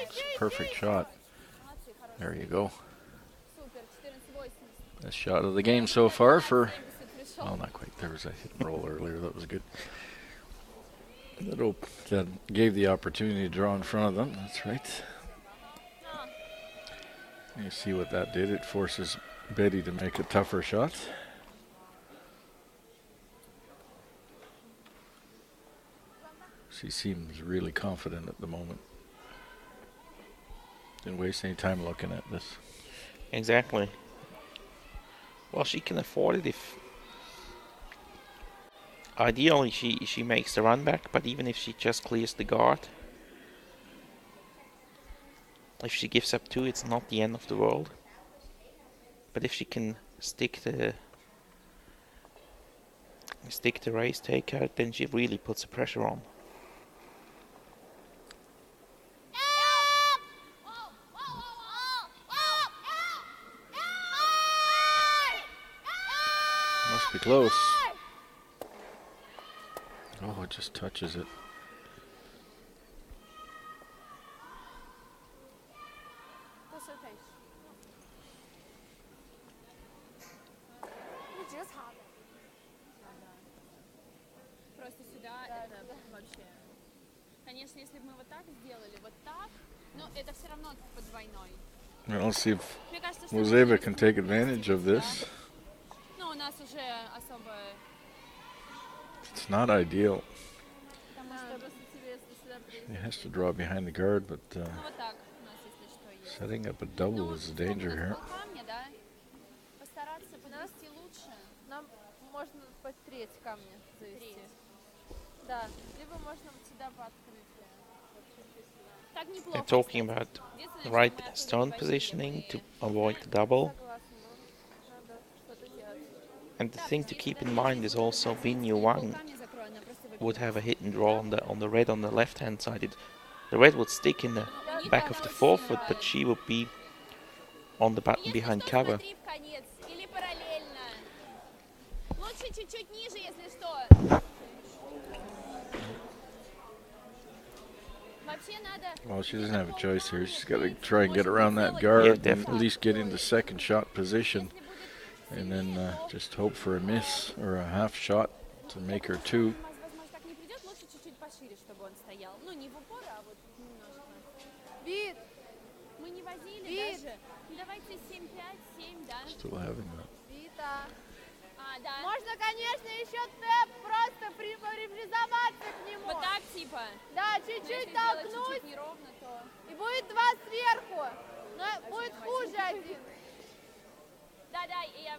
B: It's a perfect shot. There you go. Best shot of the game so far for... Well, not quite. There was a hit and roll earlier. That was good. That gave the opportunity to draw in front of them. That's right. You see what that did? It forces Betty to make a tougher shot. She seems really confident at the moment. Didn't waste any time looking at this.
A: Exactly. Well, she can afford it if... Ideally, she makes the run back, but even if she just clears the guard, if she gives up 2, it's not the end of the world. But if she can stick the race takeout, then she really puts the pressure on.
B: Must be close. Oh, it just touches it.
C: Просто сюда это вообще. Конечно, если бы мы вот так сделали, вот так, но это все равно по двойной.
B: Well, let's see if Moiseeva can take advantage of this.
C: Ну, у нас уже особо...
B: It's not ideal.
C: Потому что тебе, если сюда
B: He has to draw behind the guard, but
C: ну, вот так у нас, если что, есть.
B: setting up a double is a danger here.
C: Камня, да? Постараться подвести лучше.
D: Нам можно под треть камня завести. Да, либо можно вот сюда по открытию.
C: Так неплохо.
A: They're talking about right stone positioning to avoid the double.
D: Согласна, но надо что-то делать.
A: And the thing to keep in mind is also Wang would have a hit and draw on the red on the left hand side. The red would stick in the back of the forefoot, but she would be on the button behind cover.
C: Лучше чуть-чуть ниже, если что.
B: Well, she doesn't have a choice here. She's got to try and get around that guard and at least get into second shot position. And then just hope for a miss or a half shot to make her 2.
D: Вид!
C: Мы не возили даже. Давайте 7-5, 7, да?
B: Still having that.
D: Вита!
C: А, да.
D: Можно, конечно, еще тэп просто приблизоваться к нему.
C: Вот так, типа.
D: Да, чуть-чуть толкнуть.
C: Чуть-чуть неровно, то...
D: И будет 2 сверху. Но будет хуже один.
C: Да, я...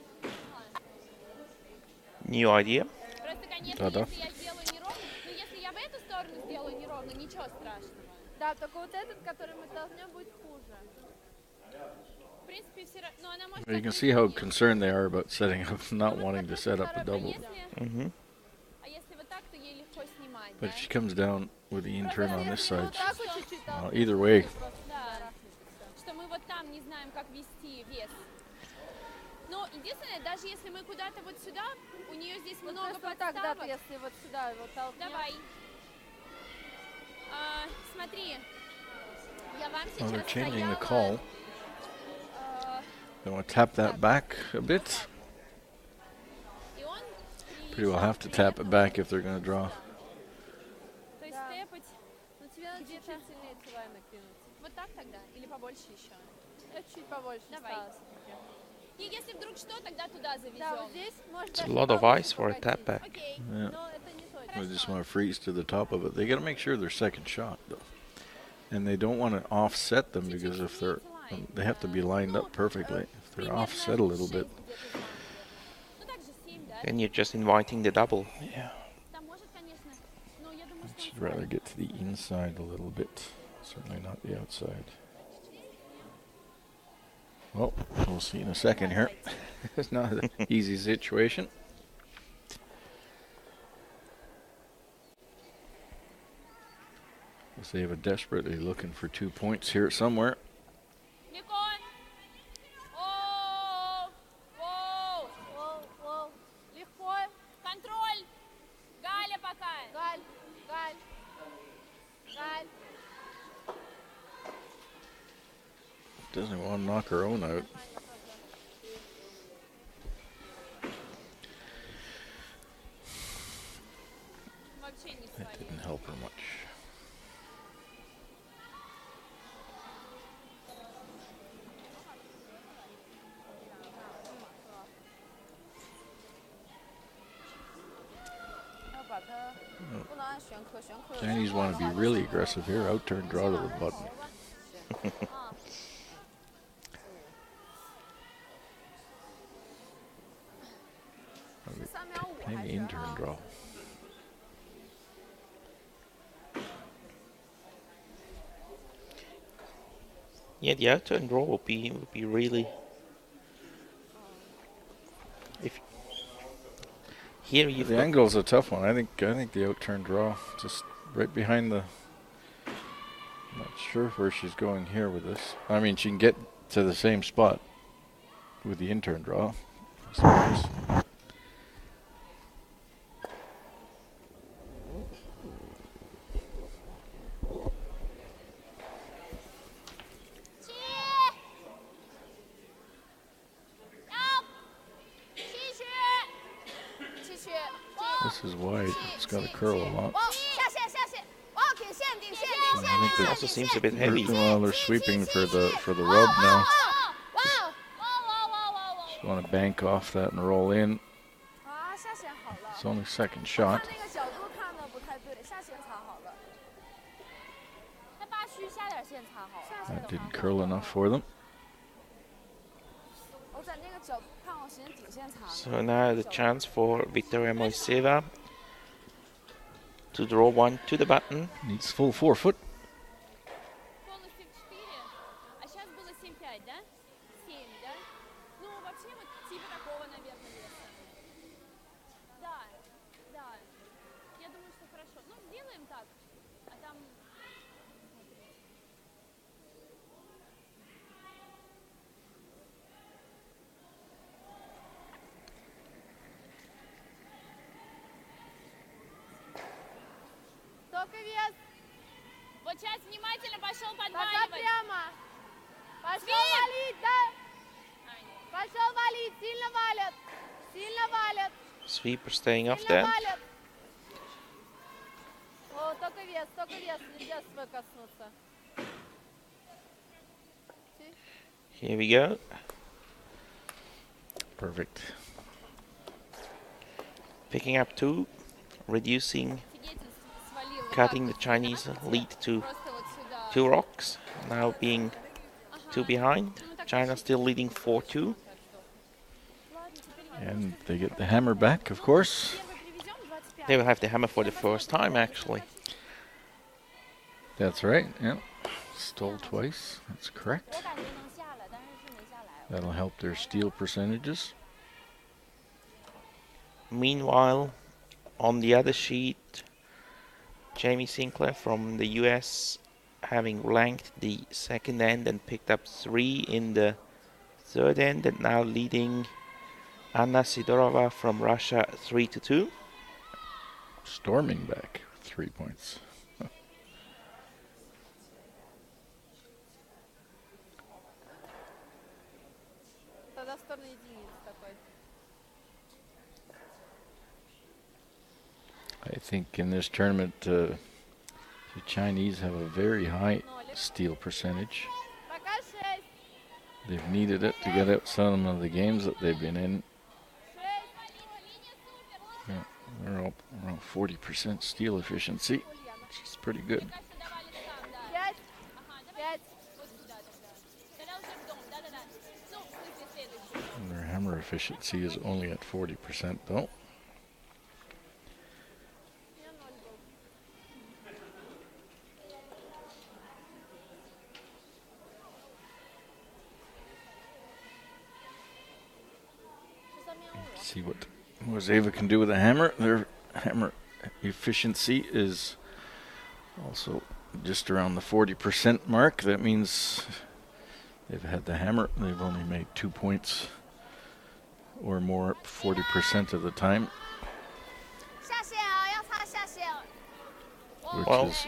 A: New idea.
C: Просто, конечно, если я сделаю неровно, ну, если я в эту сторону сделаю неровно, ничего страшного.
D: Да, только вот этот, который мы толкнем, будет хуже.
C: В принципе, все равно... Ну, она может...
B: You can see how concerned they are about setting up, not wanting to set up a double.
C: А если вот так, то ей легко снимать,
B: But
C: да?
B: if she comes down with the in-turn on this side,
D: Вот так вот чуть-чуть толкнуть.
B: either way,
C: Да. Что мы вот там не знаем, как вести вес. Ну, единственное, даже если мы куда-то вот сюда, у нее здесь
D: Вот
C: много
D: просто вот так, да,
C: подставок.
D: если вот сюда его толкнем.
C: Давай. Смотри. Я вам
B: well, they're
C: сейчас
B: changing the
C: стояла...
B: call. They want to tap that back a bit.
C: И он...
B: Pretty well have to tap it back if they're going to draw.
C: То есть
D: Да.
C: тэпать
D: Но тебе надо чуть-чуть сильнее тилай накинуть.
C: вот так тогда? Или побольше еще?
D: Я чуть побольше
C: Давай.
D: осталось.
C: И если вдруг что, тогда туда завезем.
D: Да, вот здесь можно
A: It's a
D: даже
A: lot of
D: побольше
A: ice for a
D: покатить.
A: tap back.
C: Окей.
B: Yeah.
D: Но это не точно.
B: They just want to freeze to the top of it. They got to make sure they're second shot, though. And they don't want to offset them because if they're, they have to be lined up perfectly. If they're offset a little bit,
C: Ну так же 7, да?
A: Then you're just inviting the double.
B: yeah.
C: Там может, конечно, но я думаю, что...
B: Should rather get to the inside a little bit. Certainly not the outside. Well, we'll see in a second here. It's not an easy situation. Moiseeva desperately looking for 2 points here somewhere.
C: Бекон! Воу! Воу!
D: Воу, воу. Легко.
C: Контроль! Галя пока!
D: Галь, Галь. Галь.
B: Doesn't want to knock her own out.
C: Вообще не
B: That
C: свои.
B: didn't help her much. Chinese want to be really aggressive here. Out turn draw to the button. Maybe in turn draw.
A: Yeah, the out turn draw would be really. If here you've
B: The angle's a tough one. I think the out turn draw just right behind the. Not sure where she's going here with this. I mean, she can get to the same spot with the in turn draw, I suppose. This is wide. It's got to curl a lot. I think
A: it also seems a bit heavy.
B: Well, they're sweeping for the rub now. Just want to bank off that and roll in. It's only second shot. That didn't curl enough for them.
A: So now the chance for Victoria Moiseeva to draw one to the button.
B: Needs full 4 foot.
C: Вот сейчас внимательно пошел подваливать.
D: Прямо. Пошел валить, да? Пошел валить, сильно валят. Сильно валят.
A: Sweeper staying off there.
D: О, только вес, нельзя свой коснуться.
A: Here we go.
B: Perfect.
A: Picking up 2, reducing, cutting the Chinese lead to 2 rocks, now being 2 behind. China still leading 4-2.
B: And they get the hammer back, of course.
A: They will have the hammer for the first time, actually.
B: That's right, yeah. Stole twice, that's correct. That'll help their steal percentages.
A: Meanwhile, on the other sheet, Jamie Sinclair from the US, having blanked the second end and picked up 3 in the third end, and now leading Anna Sidorova from Russia 3-2.
B: Storming back 3 points. I think in this tournament, the Chinese have a very high steal percentage. They've needed it to get out some of the games that they've been in. Yeah, they're up around 40% steal efficiency, which is pretty good. And their hammer efficiency is only at 40% though. See what Moiseeva can do with a hammer. Their hammer efficiency is also just around the 40% mark. That means they've had the hammer. They've only made 2 points or more 40% of the time, which is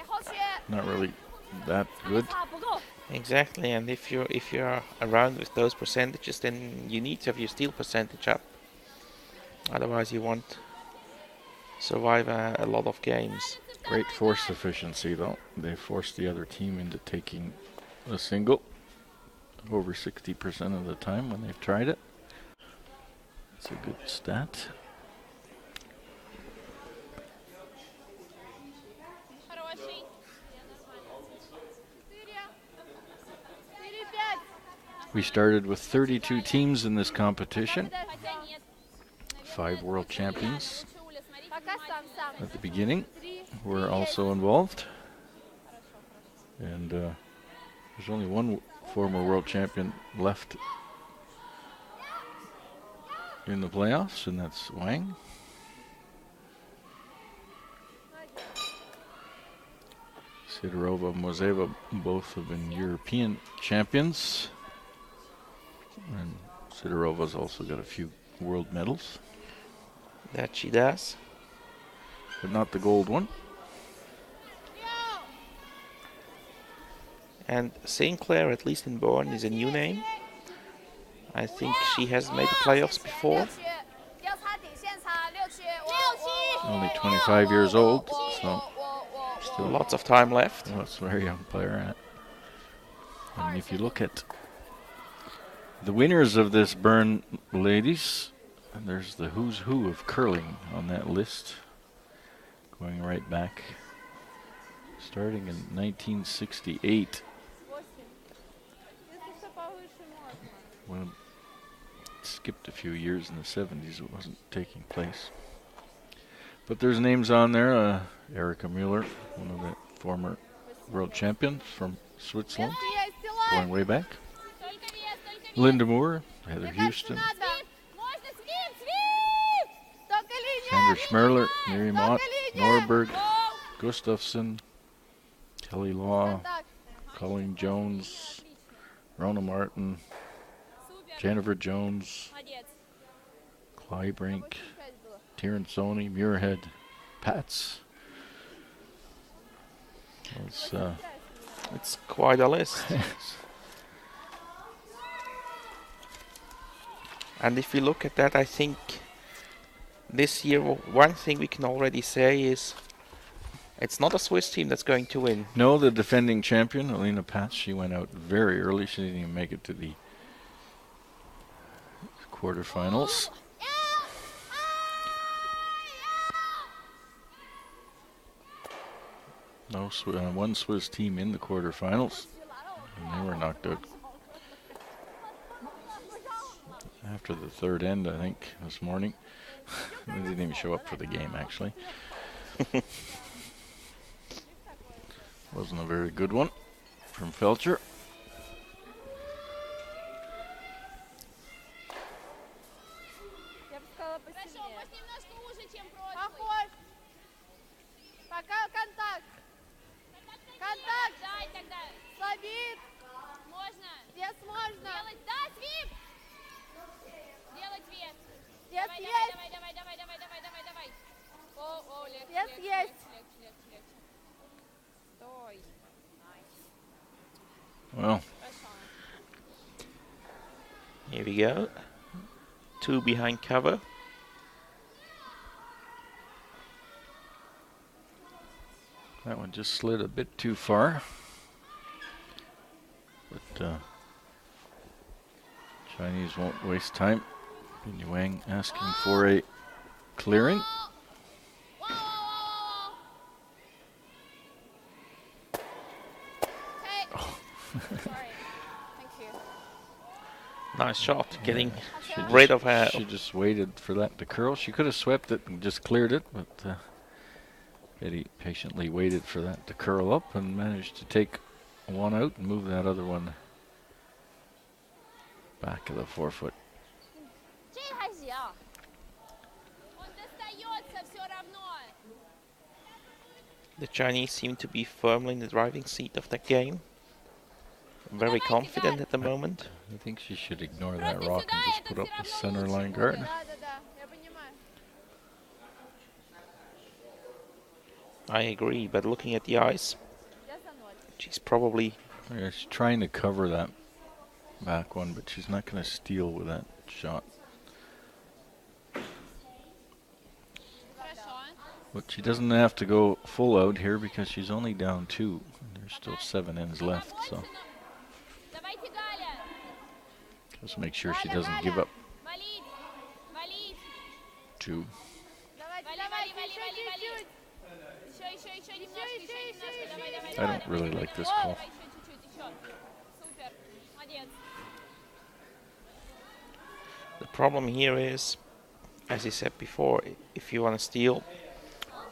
B: not really that good.
A: Exactly, and if you're around with those percentages, then you need to have your steal percentage up. Otherwise, you won't survive a lot of games.
B: Great force efficiency, though. They forced the other team into taking a single over 60% of the time when they've tried it. It's a good stat. We started with 32 teams in this competition.
C: Хотя нет.
B: 5 world champions
C: Лучше, Уля, смотрите
D: Пока сам.
B: at the beginning
D: 3.
B: were also involved.
D: Хорошо, хорошо.
B: And there's only one former world champion left in the playoffs, and that's Wang. Sidorova and Moiseeva both have been European champions. And Sidorova's also got a few world medals,
A: That she does.
B: but not the gold one.
A: And Sinclair, at least in Born, is a new name. I think she has made the playoffs before.
C: 要擦底线擦6区
B: Only 25 years old, so still
A: Lots of time left.
B: that's a very young player. And if you look at the winners of this Bern ladies, there's the who's who of curling on that list, going right back, starting in 1968.
D: 8. Если что повыше можно.
B: When it skipped a few years in the 70s, it wasn't taking place. But there's names on there. Erika Müller, one of the former world champions from Switzerland, going way back. Linda Moore, Heather Houston,
C: Можно свип!
D: Только линия.
B: Sandra Schmerler, Miriam Ott, Norberg, Gustafsson, Kelly Law,
D: Так.
B: Colleen Jones, Rona Martin, Jennifer Jones,
C: Молодец.
B: Clybrink,
D: 5 было.
B: Tiransoni, Muirhead, Pats. It's,
A: It's quite a list. And if we look at that, I think this year one thing we can already say is it's not a Swiss team that's going to win.
B: No, the defending champion, Alina Pats, she went out very early. She didn't even make it to the quarterfinals. No, one Swiss team in the quarterfinals, and they were knocked out after the third end, I think, this morning. They didn't even show up for the game, actually. Wasn't a very good one from Felcher.
D: Я бы сказала
C: Хорошо,
D: посильнее.
C: может немножко уже, чем прошлый.
D: Похож. Пока контакт. Контакт.
C: Дай тогда.
D: Слабит.
C: Можно.
D: Здесь можно.
C: Делать, да, свип! Делать вес.
D: Здесь
C: Давай,
D: есть.
C: давай. О, легче,
D: Здесь
C: легче,
D: есть.
C: легче. Стой.
B: Well,
C: Хорошо.
A: Here we go. 2 behind cover.
B: that one just slid a bit too far. But Chinese won't waste time. Binny Wang asking for a clearing.
C: Whoa. Hey. Sorry. Thank you.
A: Nice shot, getting
B: She
A: rid
B: just-
A: of her.
B: She just waited for that to curl. She could have swept it and just cleared it, but Betty patiently waited for that to curl up and managed to take one out and move that other one back of the forefoot.
C: 这还行。Он достается все равно.
A: The Chinese seem to be firmly in the driving seat of the game. Very confident at the moment.
B: I think she should ignore that rock and just put up the center line guard.
D: Да. Я понимаю.
A: I agree, but looking at the ice,
D: Я за 0.
A: she's probably
B: Yeah, she's trying to cover that back one, but she's not going to steal with that shot.
C: Хорошо.
B: But she doesn't have to go full out here because she's only down 2. There's still 7 ends left, so
C: Давайте, Галя.
B: just make sure she doesn't give up
C: Валить.
B: 2.
D: Давайте,
C: Вали.
D: еще чуть-чуть.
C: Еще немножко. Давай.
B: I don't really like this call.
C: Давай, еще чуть-чуть, еще. Супер. Молодец.
A: The problem here is, as I said before, if you want to steal,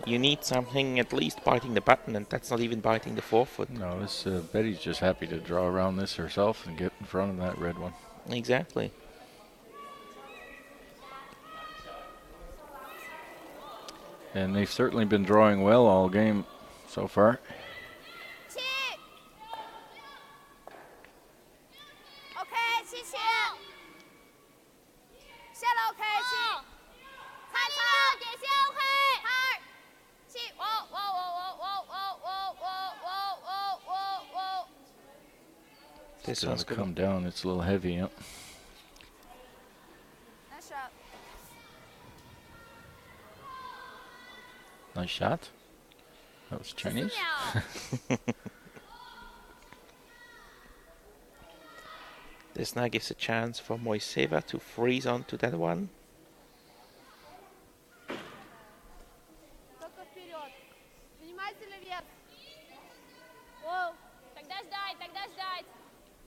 A: you need something at least biting the button, and that's not even biting the forefoot.
B: No, this Betty's just happy to draw around this herself and get in front of that red one.
A: Exactly.
B: And they've certainly been drawing well all game so far.
C: 7 OK 7起下了 OK 7踩踩点线 OK 2 7 whoa whoa whoa whoa whoa whoa whoa whoa whoa whoa
A: This
B: It's
A: one's
B: gonna
A: gonna
B: come down. It's a little heavy. Yep.
C: Nice shot.
B: Nice shot. That was Chinese.
C: 14秒
A: This now gives a chance for Moiseeva to freeze onto that one.
D: Только вперед. Внимательно вверх.
C: Воу. Тогда ждать, тогда ждать.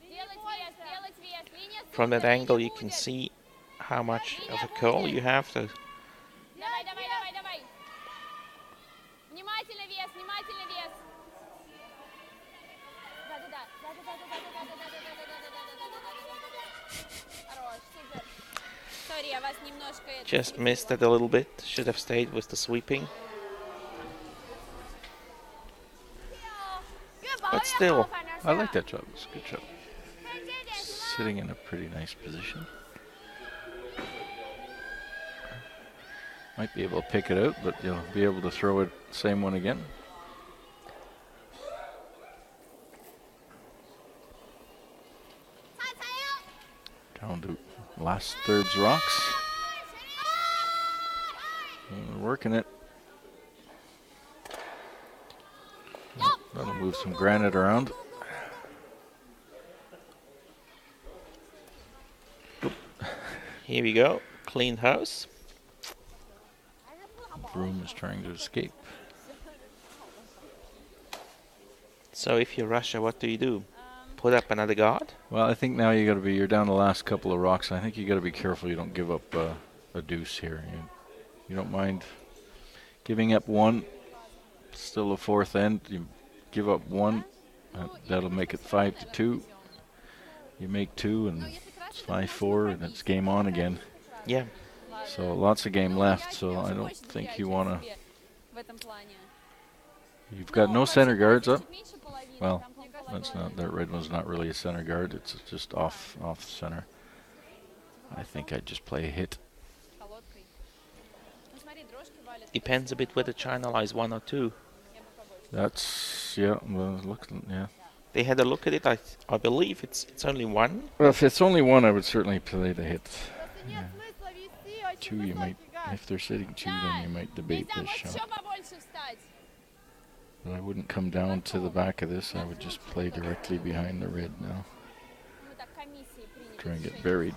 C: Делать вес, делать вес. Линия
A: From that
C: супер,
A: angle
C: линия
A: you can
C: будет.
A: see how much of a curl you have. So
C: Давай, давай, давай, давай. Внимательно вес, внимательно вес. Да-да-да. Хорош, супер. Сори, я вас немножко...
A: just missed it a little bit. Should have stayed with the sweeping. But still,
B: I like that shot. It's a good shot. Sitting in a pretty nice position. Might be able to pick it out, but you'll be able to throw it same one again. Down to last third's rocks. And working it. That'll move some granite around.
A: Here we go. Clean house.
B: Broom is trying to escape.
A: So if you're Russia, what do? Put up another guard?
B: Well, I think now you're down the last couple of rocks. I think you got to be careful you don't give up a deuce here. You don't mind giving up one. Still a fourth end. You give up one. That'll make it 5-2. You make two, and it's 5-4, and it's game on again.
A: Yeah.
B: So lots of game left. So I don't think you want to. You've got no center guards up. Well, that's not, that red one's not really a center guard. It's just off center. I think I'd just play a hit.
A: Depends a bit whether China lies 1 or 2.
B: That's, yeah, well, look, yeah.
A: They had a look at it. I believe it's only 1.
B: Well, if it's only one, I would certainly play the hit. Yeah.
D: Смысла вести, очень
B: 2, you might,
D: высокий гад.
B: if they're sitting 2, then you might debate
C: Нельзя,
B: this
C: вот еще
B: shot.
C: побольше встать.
B: But I wouldn't come down to the back of this. I would just play directly behind the red now.
C: Мы так комиссией приняли
B: Try and get
C: решение.
B: buried.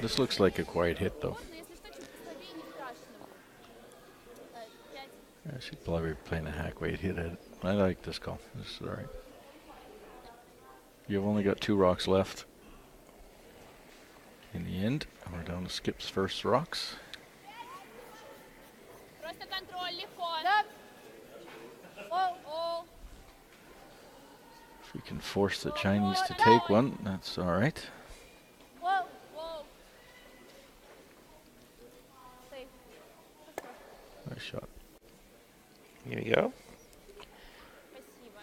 B: This looks like a quiet hit, though.
C: Можно, если что, чуть послабее, не страшно. 5.
B: I should probably be playing a hack weight hit at it. I like this call. This is alright. You've only got 2 rocks left. In the end, we're down to Skip's first rocks.
C: Просто контроль, легко.
D: Да.
C: О.
B: If we can force the Chinese to take one, that's alright.
C: Воу.
D: Сейф.
B: Nice shot.
A: Here we go.
C: Спасибо.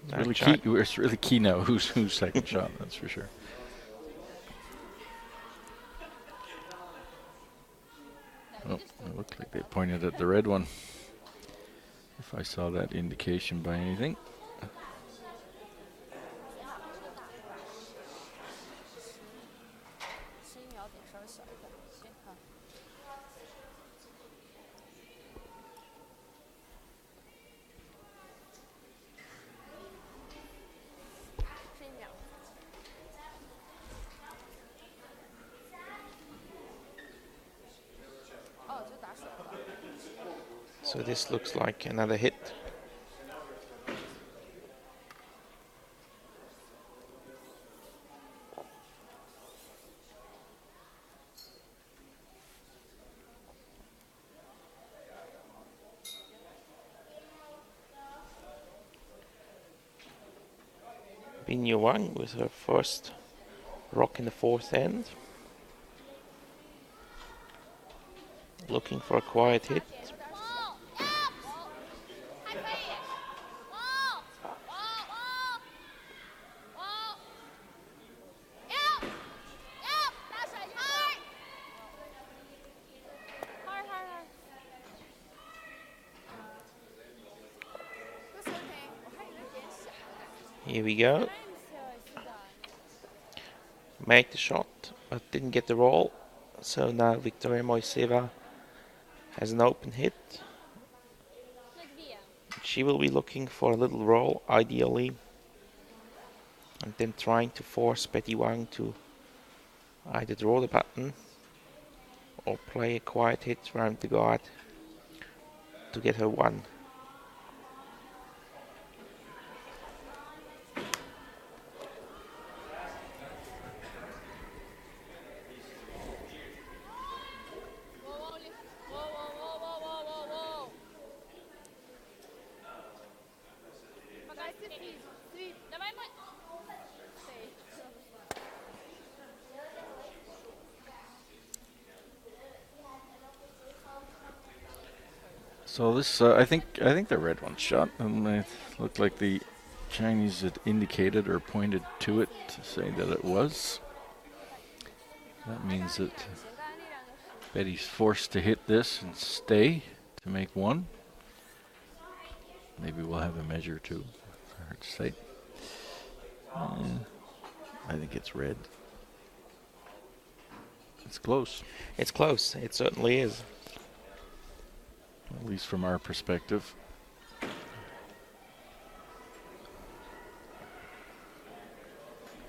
A: Now
B: Really
A: Chi-
B: key, it's really key now who's second shot, that's for sure. Oh, it looked like they pointed at the red one. If I saw that indication by anything.
A: So this looks like another hit. Wang with her first rock in the fourth end. Looking for a quiet hit.
C: 还可以，哦哦哦哦，要打水开，开。这水平我看有点小。
A: Here we go. Make the shot, but didn't get the roll. So now Victoria Moiseeva has an open hit. She will be looking for a little roll, ideally, and then trying to force Betty Wang to either draw the button or play a quiet hit around the guard to get her one.
B: So this, I think the red one shot, and it looked like the Chinese had indicated or pointed to it to say that it was. That means that Betty's forced to hit this and stay to make one. Maybe we'll have a measure too. Hard to say. I think it's red. It's close.
A: It's close, it certainly is.
B: At least from our perspective.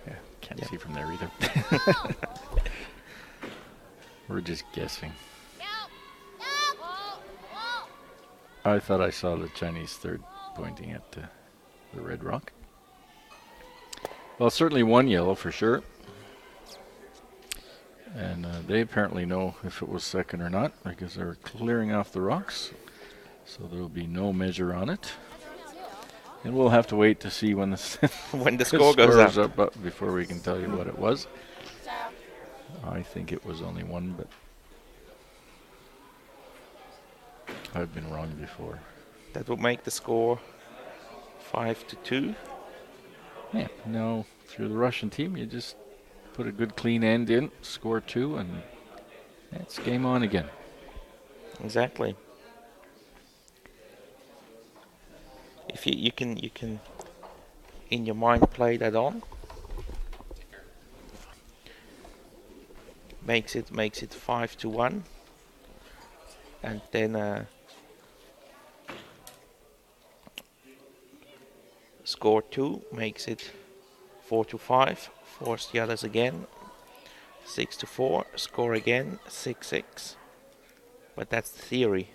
B: Yeah, can't see from there either. We're just guessing. I thought I saw the Chinese third pointing at the red rock. Well, certainly one yellow for sure. And they apparently know if it was second or not because they're clearing off the rocks. So there will be no measure on it. And we'll have to wait to see when the
A: when the score goes
B: up before we can tell you what it was. I think it was only one, but I've been wrong before.
A: That will make the score 5-2.
B: Yeah, no, if you're the Russian team, you just put a good clean end in, score 2, and it's game on again.
A: Exactly. If you can in your mind play that on. Makes it 5-1, and then score 2 makes it 4-5. Force the others again. 6-4. Score again 6-6. But that's the theory.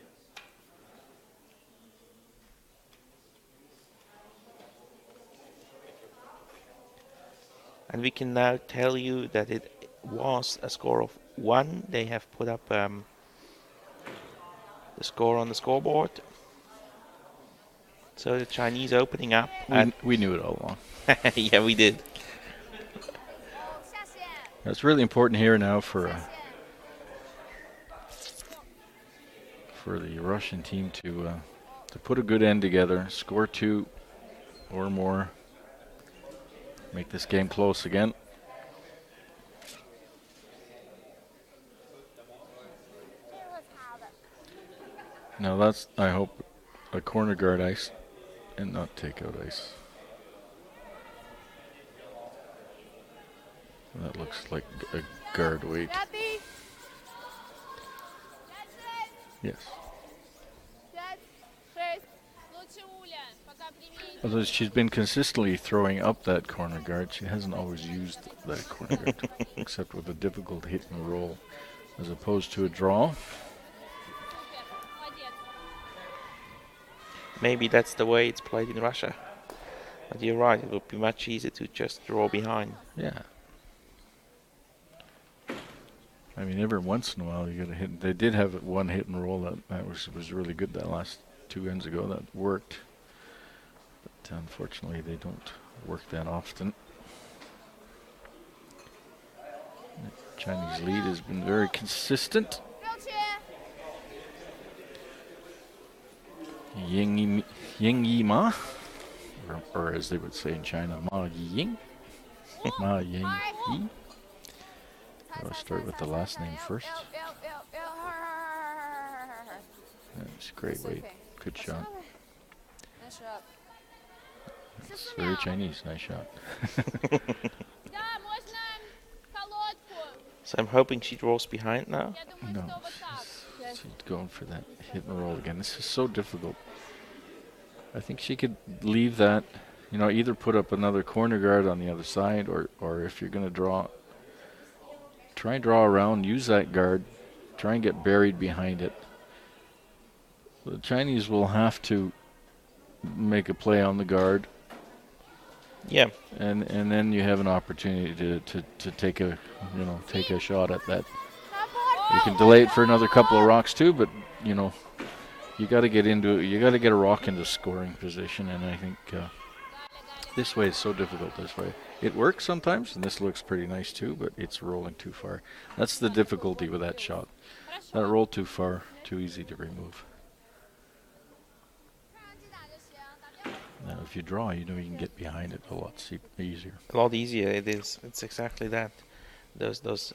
A: And we can now tell you that it was a score of 1. They have put up the score on the scoreboard. So the Chinese opening up.
B: We knew it all along.
A: Yeah, we did.
B: That's really important here now for the Russian team to put a good end together, score 2 or more, make this game close again. Now that's, I hope, a corner guard ice and not takeout ice. That looks like a guard weight. Yes. Although she's been consistently throwing up that corner guard, she hasn't always used that corner guard, except with a difficult hit and roll, as opposed to a draw.
A: Maybe that's the way it's played in Russia. But you're right, it would be much easier to just draw behind.
B: Yeah. I mean, every once in a while you get a hit. They did have one hit and roll that was really good that last 2 ends ago. That worked. But unfortunately, they don't work that often. The Chinese lead has been very consistent.
C: 6区，
B: Ying Yi Ma, or as they would say in China, Ma Ying. Ma Ying Yi. I'll start with the last name first. That's a great weight. Good shot.
D: Nice shot.
B: It's very Chinese. Nice shot.
C: Да, можно колодку.
A: So I'm hoping she draws behind now.
C: Я думаю,
B: No,
C: что вот так.
B: she's going for that hit and roll again. This is so difficult. I think she could leave that, you know, either put up another corner guard on the other side, or if you're going to draw, try and draw around, use that guard, try and get buried behind it. The Chinese will have to make a play on the guard,
A: Yeah.
B: and then you have an opportunity to take a, you know, take a shot at that. You can delay it for another couple of rocks too, but you know, you got to get a rock into scoring position, and I think this way is so difficult. This way, it works sometimes, and this looks pretty nice too, but it's rolling too far. That's the difficulty with that shot. That rolled too far, too easy to remove. Now, if you draw, you know you can get behind it a lot easier.
A: A lot easier it is. It's exactly that. Those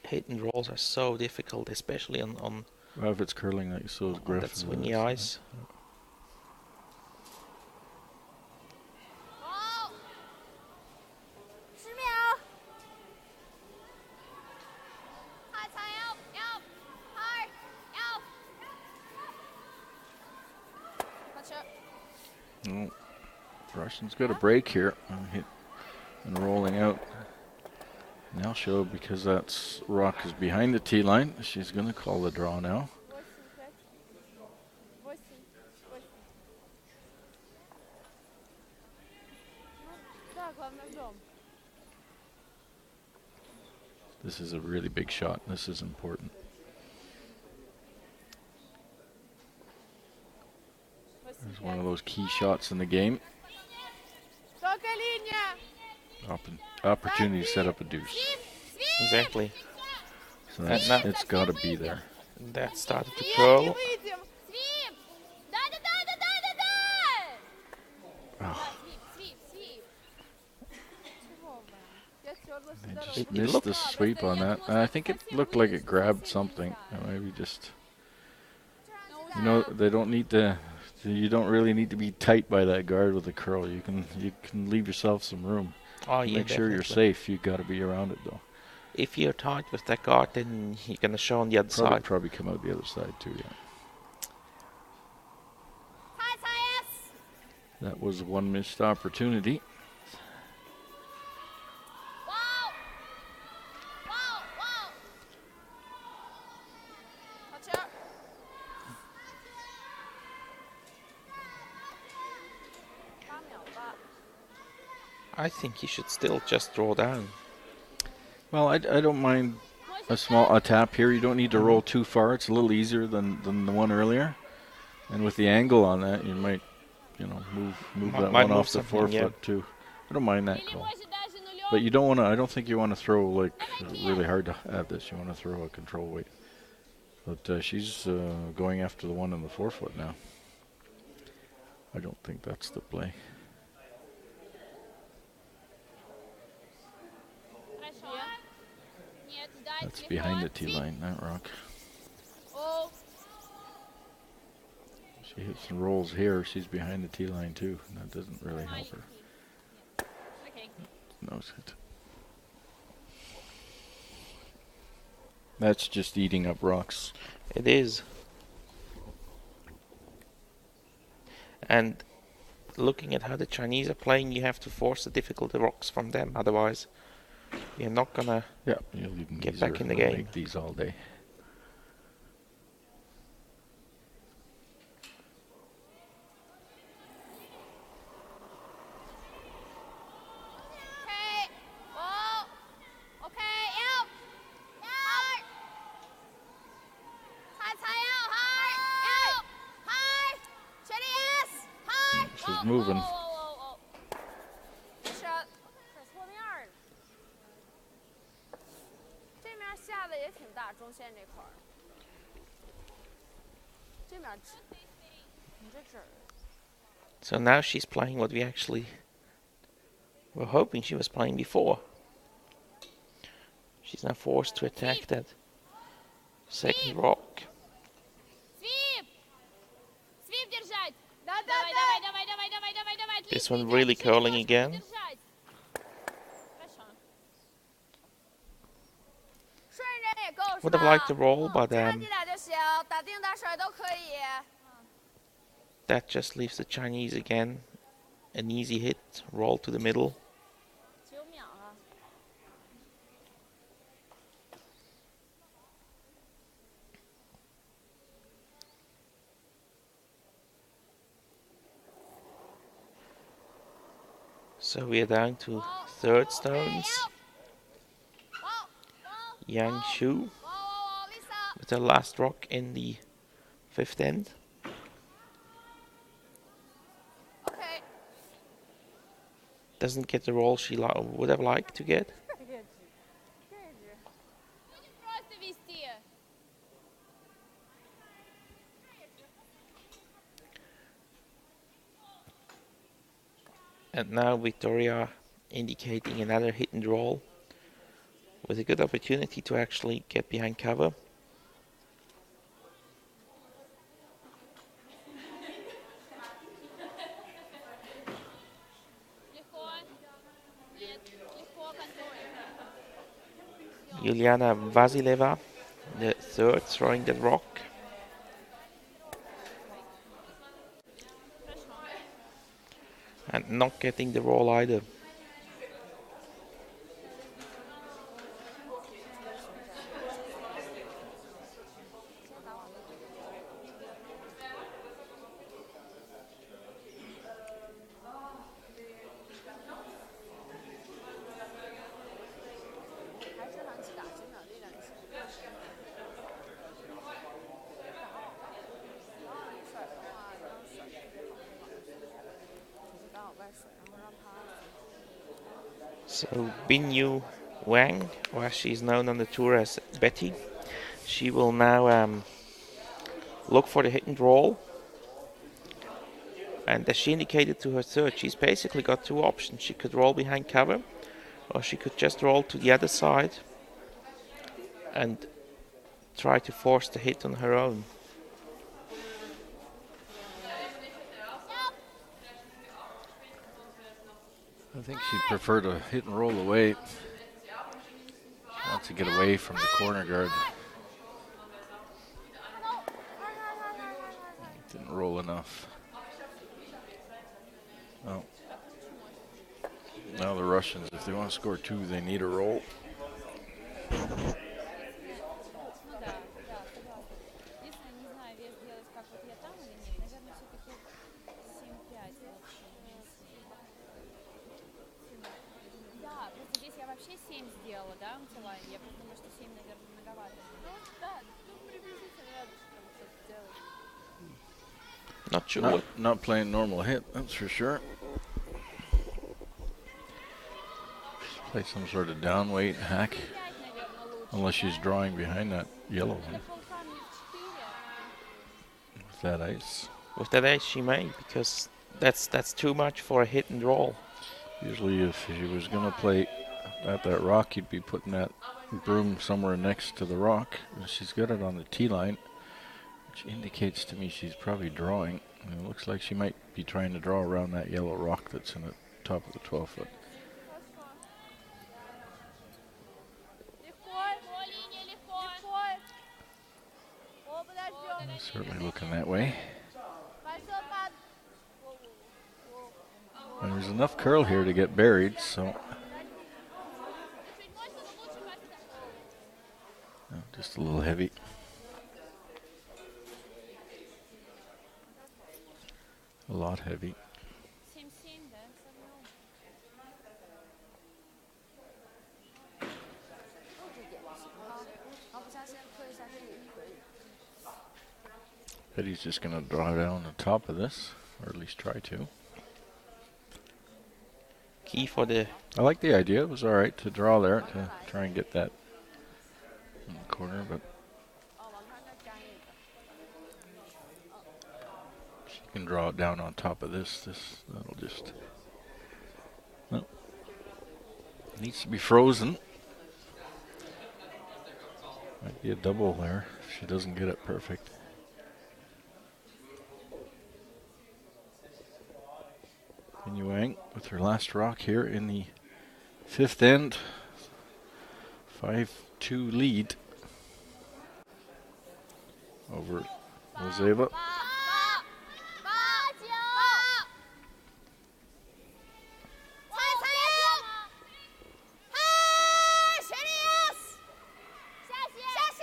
A: hit and rolls are so difficult, especially on
B: Well, if it's curling like so,
A: on that swingy ice.
C: 好，10秒。太残1、2、1。
B: No, Russian's got a break here. Hit and rolling out. Now show because that's rock is behind the tee line. She's going to call the draw now.
D: 8, 5, 8, 8. Ну, да, главное в дом.
B: This is a really big shot. This is important. It's one of those key shots in the game.
D: Только линия.
B: Opportunity to set up a deuce.
A: Exactly.
B: So
A: now-
B: it's got to be there.
A: That started to
D: Нет, не
A: curl.
D: выйдем.
C: Свип! Да-да-да-да-да-да-да!
B: Oh,
C: Свип, свип, свип.
D: Чего, Вань? Я терлась
B: they
D: дорогу.
B: just
A: It
B: missed
A: looked-
B: the sweep on that. And I think it looked like it grabbed something. Maybe just, you know, they don't need to. You don't really need to be tight by that guard with the curl. You can leave yourself some room.
A: Oh yeah,
B: Make sure you're
A: definitely.
B: safe. You got to be around it though.
A: If you're tight with that guard, then you're gonna show on the other side.
B: Probably come out the other side too. Yeah.
C: 太残 S！
B: That was one missed opportunity.
C: 哇哦！哇哦！哇哦！
D: 好球。8秒吧。
A: I think you should still just draw down.
B: Well, I don't mind a tap here. You don't need to roll too far. It's a little easier than the one earlier. And with the angle on that, you might, you know, move that
A: Might
B: one
A: move
B: off the
A: something, yeah.
B: forefoot too. I don't mind that
C: Или
B: call.
C: может даже нулем.
B: But you don't want to. I don't think you want to throw like really hard to have this. You want to throw a control weight. But she's going after the one in the forefoot now. I don't think that's the play.
C: Хорошо. Нет, дай
B: That's
C: телефон.
B: behind the tee
C: Свип.
B: line. That rock.
C: О,
B: She hits and rolls here. She's behind the tee line too. And that doesn't really help her.
C: окей.
B: Nose hit. That's just eating up rocks.
A: It is. And looking at how the Chinese are playing, you have to force the difficult rocks from them. Otherwise, you're not gonna.
B: Yeah, you'll leave them
A: Get back in the game.
B: Make these all day.
C: OK，5，OK，1，2，太残1，2，1，确定 S，
B: She's moving.
D: 也挺大，中线这块儿。这面直，你这纸儿。
A: So now she's playing what we actually were hoping she was playing before. She's now forced to attack that second rock.
C: Sweep! Sweep держать! Давай, давай, давай, давай, давай, давай, давай.
A: This one really curling again.
C: Держать. Хорошо.
A: Would have liked to roll, but
C: 差几点就行，打定打甩都可以。
A: that just leaves the Chinese again an easy hit, roll to the middle.
C: 9秒啊。
A: So we are down to third stones. Yang Shu with the last rock in the fifth end.
C: Okay.
A: Doesn't get the roll she would have liked to get.
C: Просто вести.
A: And now Victoria indicating another hit and roll with a good opportunity to actually get behind cover. Yuliana Vasileva, the third, throwing that rock. And not getting the roll either. So Binyu Wang, or she's known on the tour as Betty, she will now look for the hit and roll. And as she indicated to her third, she's basically got two options. She could roll behind cover, or she could just roll to the other side and try to force the hit on her own.
B: I think she'd prefer to hit and roll away. She wants to get away from the corner guard. Didn't roll enough. Oh. Now the Russians, if they want to score two, they need a roll.
A: Not sure.
B: Not playing normal hit, that's for sure. Play some sort of down weight hack. Unless she's drawing behind that yellow one. With that ice.
A: With that ace she may, because that's too much for a hit and roll.
B: Usually if she was going to play at that rock, you'd be putting that broom somewhere next to the rock. She's got it on the tee line, which indicates to me she's probably drawing. And it looks like she might be trying to draw around that yellow rock that's in the top of the 12-foot. Certainly looking that way. And there's enough curl here to get buried, so oh, just a little heavy. A lot heavy. Betty's just going to draw down the top of this, or at least try to.
A: Key for the...
B: I like the idea. It was all right to draw there to try and get that in the corner, but
D: 哦，往他那儿粘一个。
B: she can draw it down on top of this. That'll just, well, needs to be frozen. Might be a double there if she doesn't get it perfect. And Wang with her last rock here in the 5th end. 5-2 lead over Moiseeva.
C: 8、9、猜猜嗨，谁的 yes？ 下线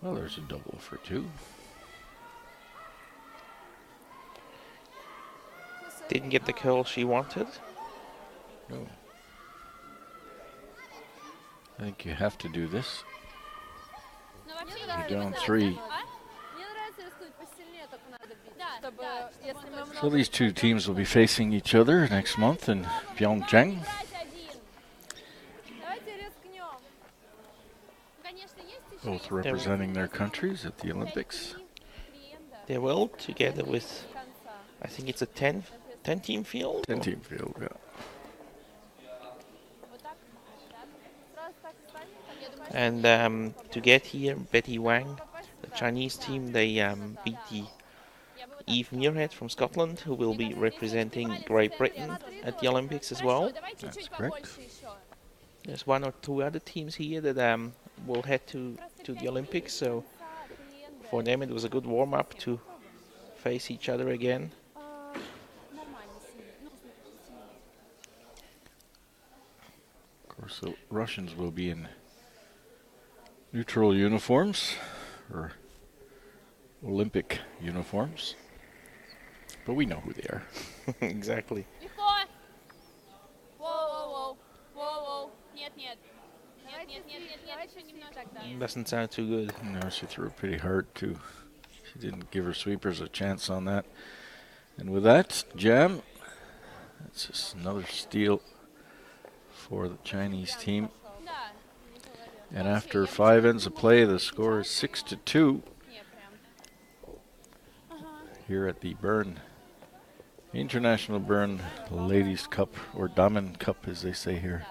C: ，Well,
B: there's a double for 2.
A: Didn't get the curl she wanted.
B: No. I think you have to do this. You're down 3.
D: Мне нравится рискнуть посильнее, только надо бить, чтобы если мы много.
B: So these two teams will be facing each other next month in Pyeongchang.
D: Давайте рискнем.
B: Both representing their countries at the Olympics.
A: They will, together with, I think it's a 10-team field.
B: 10-team field, yeah.
A: And to get here, Betty Wang, the Chinese team, they beat the Eve Muirhead from Scotland, who will be representing Great Britain at the Olympics as well.
B: That's correct.
A: There's 1 or 2 other teams here that will head to the Olympics, so for them it was a good warm-up to face each other again.
B: Of course, the Russians will be in neutral uniforms, or Olympic uniforms, but we know who they are.
A: Exactly. Doesn't sound too good.
B: No, she threw pretty hard too. She didn't give her sweepers a chance on that. And with that, jam. That's just another steal for the Chinese team. And after 5 ends of play, the score is 6-2 here at the International Bern Ladies Cup, or Damen Cup as they say here.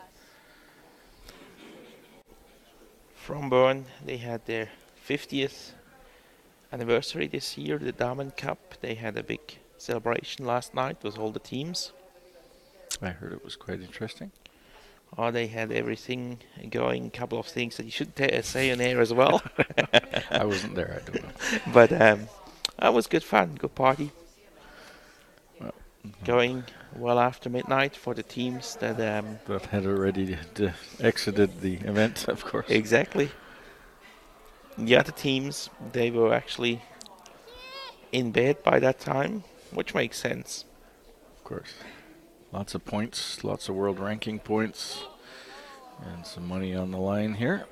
A: From Bern, they had their 50th anniversary this year, the Damen Cup. They had a big celebration last night with all the teams.
B: I heard it was quite interesting.
A: Oh, they had everything going, a couple of things that you should say on air as well.
B: I wasn't there, I don't know.
A: But that was good fun, good party.
B: Well,
A: going well after midnight for the teams that
B: had already exited the event, of course.
A: Exactly. The other teams, they were actually in bed by that time, which makes sense.
B: Of course. Lots of points, lots of world ranking points, and some money on the line here.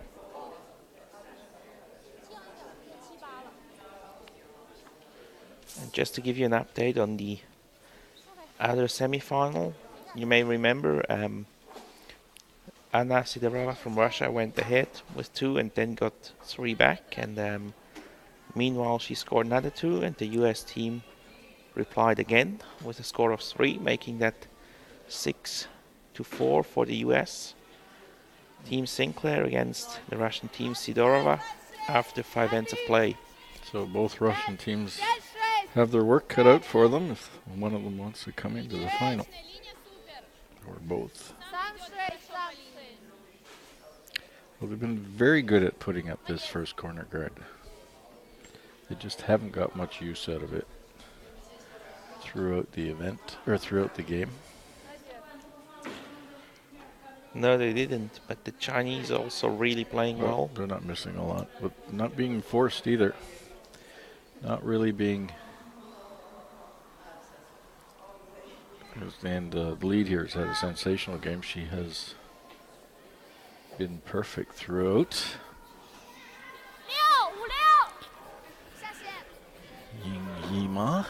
A: And just to give you an update on the other semi-final, you may remember Anna Sidorova from Russia went ahead with 2 and then got 3 back, and meanwhile she scored another 2, and the US team replied again with a score of 3, making that 6-4 for the US. Team Sinclair against the Russian team Sidorova after 5 ends of play.
B: So both Russian teams have their work cut out for them if one of them wants to come into the final. Or both. Well, they've been very good at putting up this first corner guard. They just haven't got much use out of it throughout the event, or throughout the game.
A: No, they didn't, but the Chinese also really playing well.
B: They're not missing a lot, but not being forced either. Not really being... And the lead here has had a sensational game. She has been perfect throughout. Ying Yima.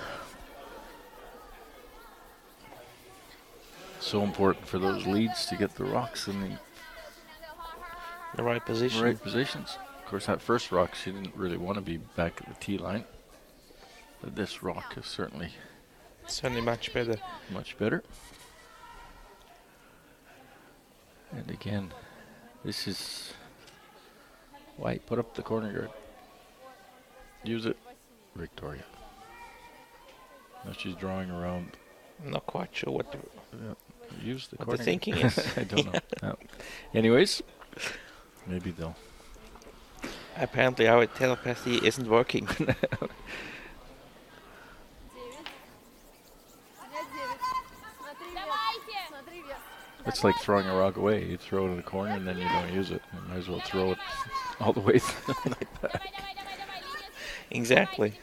B: so important for those leads to get the rocks in
A: The right
B: the
A: position.
B: right positions. Of course, that first rock, she didn't really want to be back at the tee line. But this rock is certainly
A: Certainly much better.
B: much better. And again, this is White. Put up the corner guard. Use it, Victoria. Now she's drawing around.
A: I'm not quite sure what
B: Use the
A: what
B: corner
A: the thinking is.
B: I don't know. No. Anyways, maybe they'll.
A: Apparently our telepathy isn't working.
B: It's like throwing a rock away. You throw it in the corner and then you don't use it. You might as well throw it all the way like that.
A: Exactly.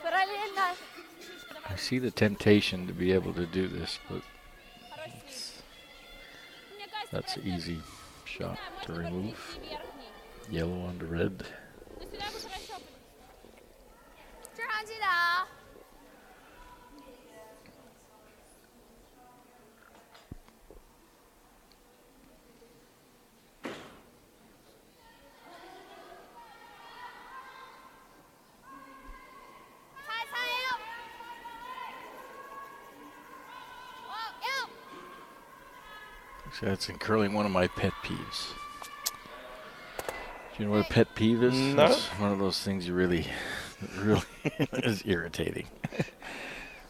D: Параллельно.
B: I see the temptation to be able to do this, but that's an easy shot to remove. Yellow onto red.
C: 正常记得啊。猜猜哟。哦哟。
B: So that's in curling one of my pet peeves. Do you know what a pet peeve is?
A: No.
B: It's one of those things you really is irritating.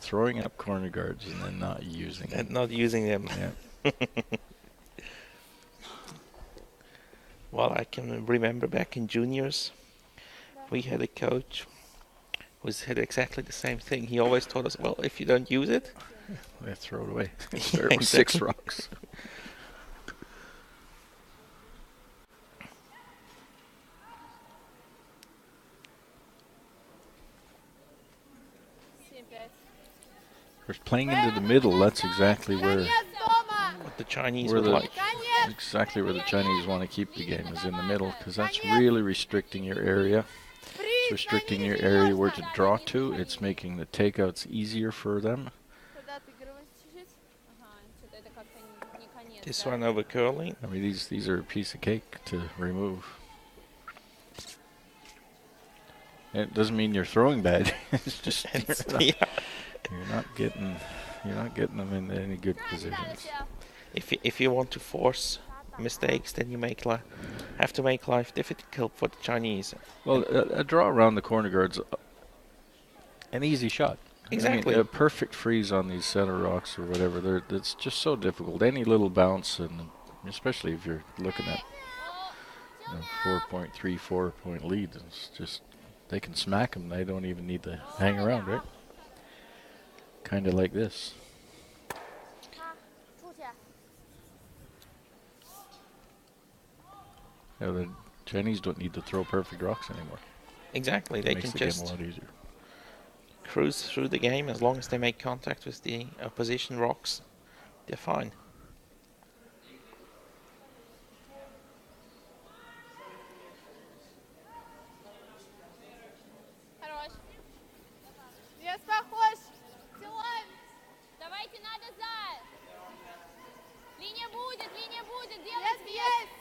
B: Throwing up corner guards and then not using
A: And
B: them.
A: not using them.
B: Yeah.
A: Well, I can remember back in juniors, we had a coach who said exactly the same thing. He always told us, well, if you don't use it,
B: They throw it away.
A: Yeah,
B: Start with 6
A: exactly.
B: rocks. Of course, playing into the middle, that's exactly where
A: what the Chinese
B: Where
A: would
B: the-
A: like.
B: exactly where the Chinese want to keep the game, is in the middle, because that's really restricting your area. It's restricting your area where to draw to. It's making the takeouts easier for them.
D: Куда отыгрывать чуть-чуть? Ага, что-то это как-то не конец.
A: This
D: да?
A: one over curling.
B: I mean, these are a piece of cake to remove. And it doesn't mean you're throwing bad. It's just
A: Yeah.
B: you're not getting them in any good positions.
A: If you want to force mistakes, then you have to make life difficult for the Chinese.
B: Well, a draw around the corner guard's an easy shot.
A: Exactly.
B: I mean, a perfect freeze on these center rocks or whatever, it's just so difficult. Any little bounce, and especially if you're looking at a 4.3, 4 point lead, it's just, they can smack them. They don't even need to hang around, right? Kind of like this.
C: 出去。
B: The Chinese don't need to throw perfect rocks anymore.
A: Exactly. They
B: Makes
A: can
B: the game
A: just
B: a lot easier.
A: cruise through the game as long as they make contact with the opposition rocks. They're fine.
C: Хорош.
D: Вес похож.
C: Силой. Давайте надо за. Линия будет, делать
D: Вес
C: вес.
D: есть.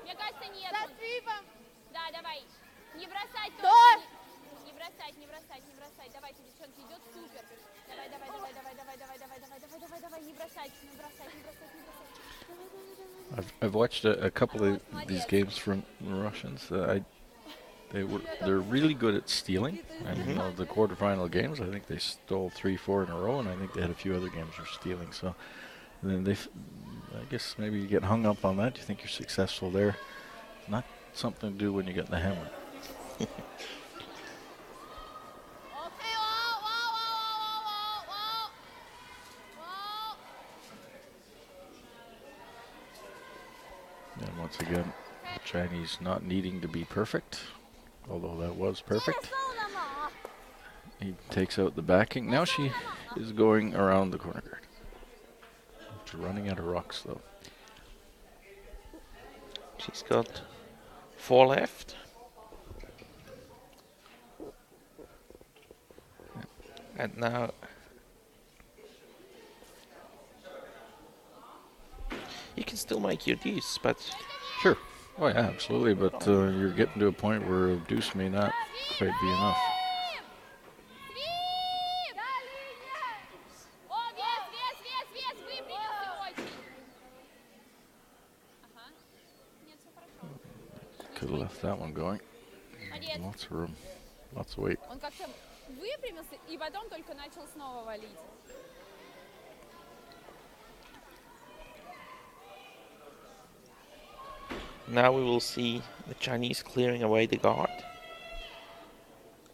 C: Мне кажется, нет.
D: За свипом.
C: Да, давай. Не бросать
D: Стой.
C: точно. Не бросать. Давайте, девчонки, идет супер. Давай. Не бросать.
B: I've watched a couple of these games from the Russians. They're really good at stealing. And you know, the quarterfinal games, I think they stole 3-4 in a row, and I think they had a few other games were stealing. So then I guess maybe you get hung up on that. You think you're successful there. Not something to do when you get the hammer.
C: Okay, wow.
B: And once again, Chinese not needing to be perfect, although that was perfect. He takes out the backing. Now she is going around the corner guard. She's running out of rocks, though.
A: She's got 4 left. And now you can still make your deuce, but
B: Sure. Oh yeah, absolutely. But you're getting to a point where a deuce may not quite be enough.
C: Свип! О, вес, выпрямился очень. Ага. Нет, все хорошо.
B: Could have left that one going.
C: Молодец.
B: Lots of room. Lots of weight.
C: Он как-то выпрямился и потом только начал снова валить.
A: now we will see the Chinese clearing away the guard.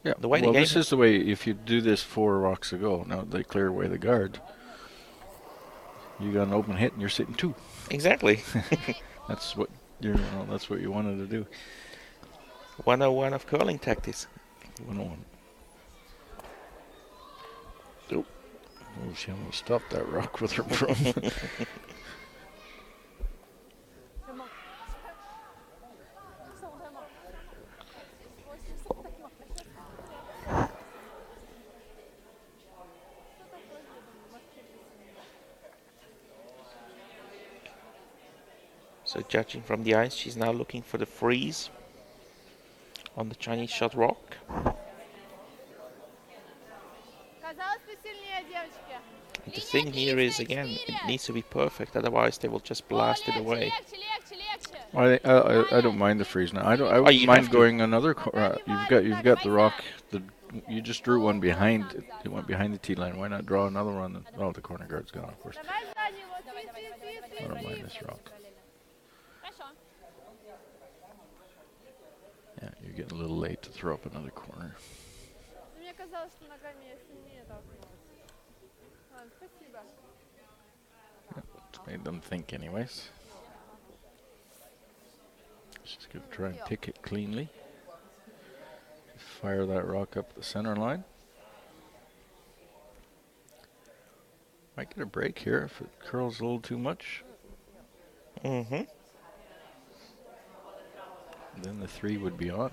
B: Yeah.
A: The way the
B: well,
A: game
B: this is the way. If you do this 4 rocks ago, now they clear away the guard. You got an open hit and you're sitting 2.
A: Exactly.
B: That's what that's what you wanted to do.
A: 101 of curling tactics.
B: 101.
A: Oop.
B: Oh, she almost stopped that rock with her broom.
A: So judging from the ice, she's now looking for the freeze on the Chinese shot rock.
D: Казалось посильнее, девочки.
A: And the thing here is, again, it needs to be perfect, otherwise they will just blast it away.
B: I don't mind the freeze now. I
A: you
B: wouldn't
A: have
B: mind
A: to.
B: going another. You've got the rock. You just drew one behind. It went behind the tee line. Why not draw another one? Oh, the corner guard's gone, of course.
D: Давай сзади его. Свип,
B: I don't mind this rock.
C: Хорошо.
B: Yeah, you're getting a little late to throw up another corner.
D: Мне казалось, что ногами я сильнее толкнулась. Ладно, спасибо.
B: It's made them think, anyways. Just gonna try and pick it cleanly. Fire that rock up the center line. Might get a break here if it curls a little too much.
A: Mm-hmm.
B: Then the 3 would be on.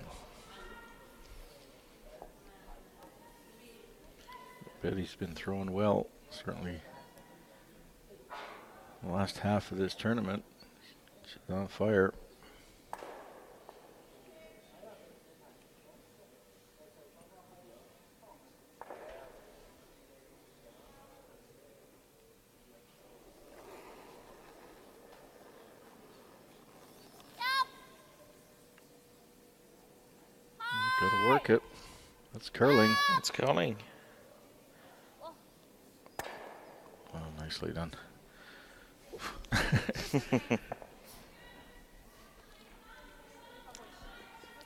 B: Betty's been throwing well, certainly. The last half of this tournament, she's on fire. Got to work it. That's curling.
A: It's curling.
B: Oh, nicely done.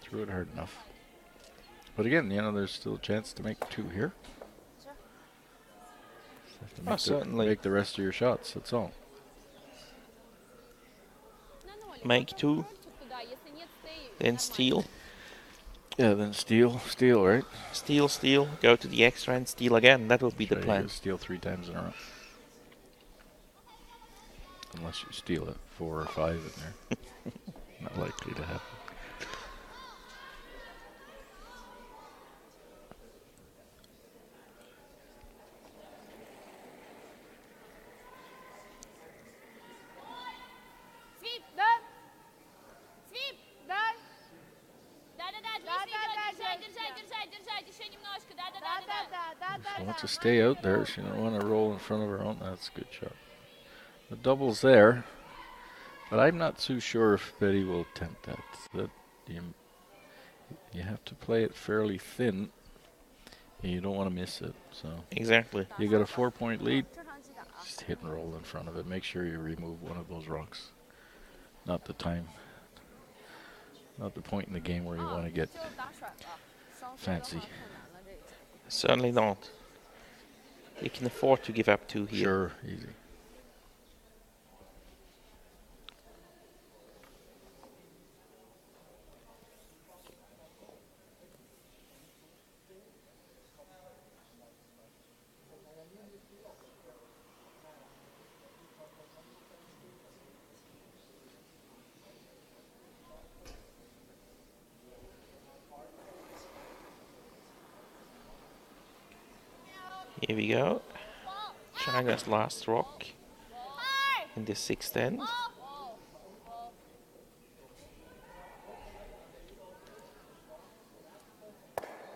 B: Threw it hard enough. But again, there's still a chance to make 2 here. Just have to
A: certainly.
B: make the rest of your shots, that's all.
A: Make 2, then steal.
B: Yeah, then steal, right?
A: Steal, go to the extra and steal again. That will be the
B: Try to
A: plan.
B: get steal 3 times in a row. Unless you steal it 4 or 5 in there. Not likely to happen.
C: Свип!
D: Да,
C: Свип!
D: да,
C: Да-да-да, держать, еще немножко,
D: да,
C: да-да-да-да.
B: She wants to stay out there. She don't want to roll in front of her own. That's a good shot. The double's there, but I'm not too sure if Betty will attempt that. That you have to play it fairly thin, and you don't want to miss it. So
A: Exactly.
B: you got a 4-point lead. Just hit and roll in front of it. Make sure you remove one of those rocks. Not the time. Not the point in the game where you want to get fancy.
A: Certainly not. You can afford to give up 2 here.
B: Sure, easy.
A: Here we go. China's last rock
C: 二
A: in the sixth end.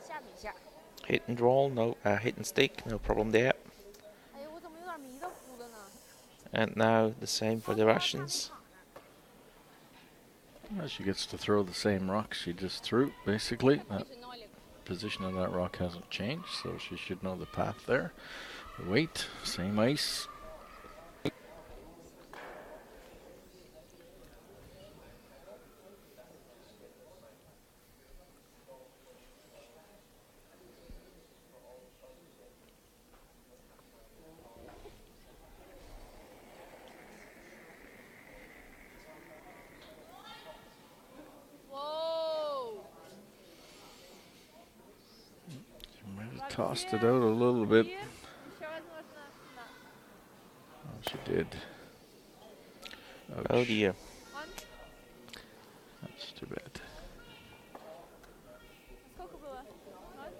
C: 下比下。
A: Hit and roll, no hit and stick, no problem there.
C: 哎呦，我怎么有点迷的糊的呢？
A: And now the same for the Russians.
B: Well, she gets to throw the same rock she just threw, basically. That
C: 是nolик。
B: position of that rock hasn't changed, so she should know the path there. The weight, same ice. Might have tossed it out a little bit.
D: Еще возможно, да.
B: Oh, she did. Ouch.
A: Oh dear.
D: Он?
B: That's too bad.
D: Сколько было? 0?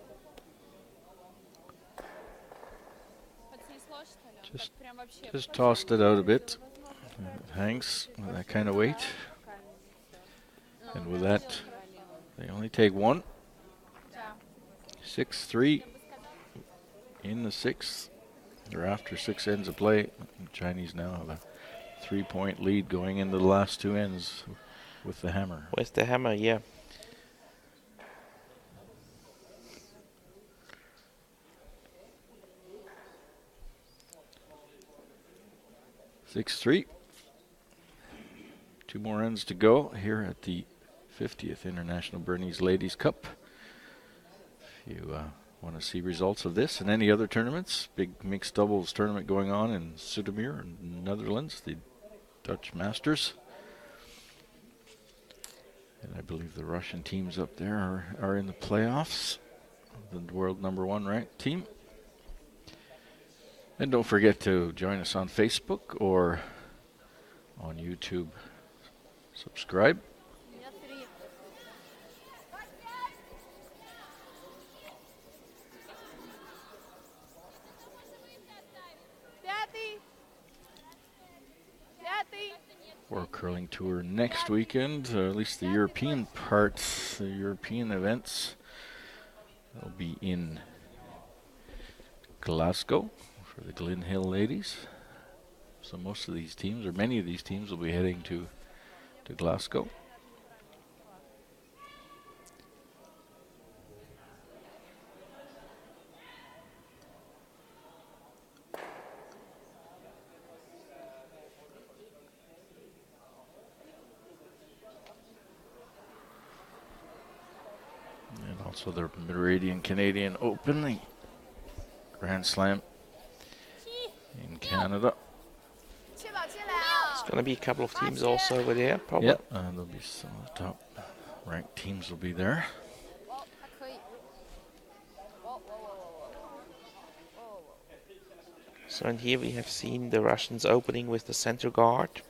D: Подснесло, что ли? Он
B: Just-
D: так прям вообще
B: Just tossed it out a bit.
D: возможно,
B: It hangs with that kind of weight. And with that, they only take one. 6-3 in the sixth. They're after 6 ends of play. The Chinese now have a 3-point lead going into the last 2 ends with the hammer.
A: Where's the hammer? Yeah.
B: Six, 3. 2 more ends to go here at the 50th International Bernese Ladies Cup. If you want to see results of this and any other tournaments, big mixed doubles tournament going on in Zoetermeer in Netherlands, the Dutch Masters. And I believe the Russian teams up there are in the playoffs, the world #1 ranked team. And don't forget to join us on Facebook or on YouTube. Subscribe.
D: Нет, 3. Пятый. Пятый.
B: World Curling Tour next weekend, at least the European parts, the European events will be in Glasgow for the Glen Hill ladies. So most of these teams, or many of these teams, will be heading to Glasgow. And also the Meridian Canadian Open, the Grand Slam in Canada.
C: 切宝进来啊！
A: There's going to be a couple of teams also over there, probably.
B: Yep, there'll be some of the top ranked teams will be there.
C: 哦，还可以。哦。
A: So in here we have seen the Russians opening with the center guard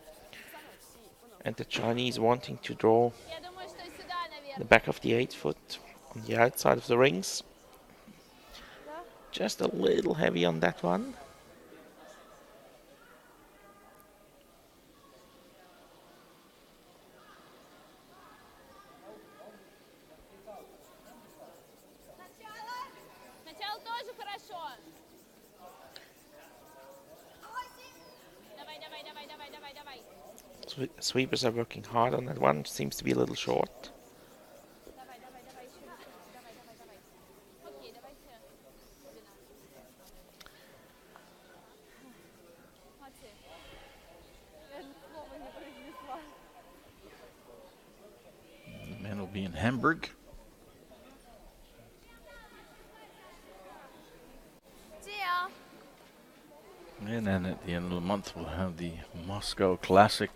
A: and the Chinese wanting to draw
C: Я думаю, что сюда, наверное.
A: the back of the 8-foot on the outside of the rings. Just a little heavy on that one.
C: Сначала тоже хорошо. Давай, давай, давай, давай, давай, давай.
A: Sweepers are working hard on that one. Seems to be a little short.
C: Давай, давай, давай, еще. Давай, давай, давай. Окей, давайте.
D: Молодцы. Я слова не произнесла.
B: The men will be in Hamburg.
C: 进啊！
B: And then at the end of the month, we'll have the Moscow Classic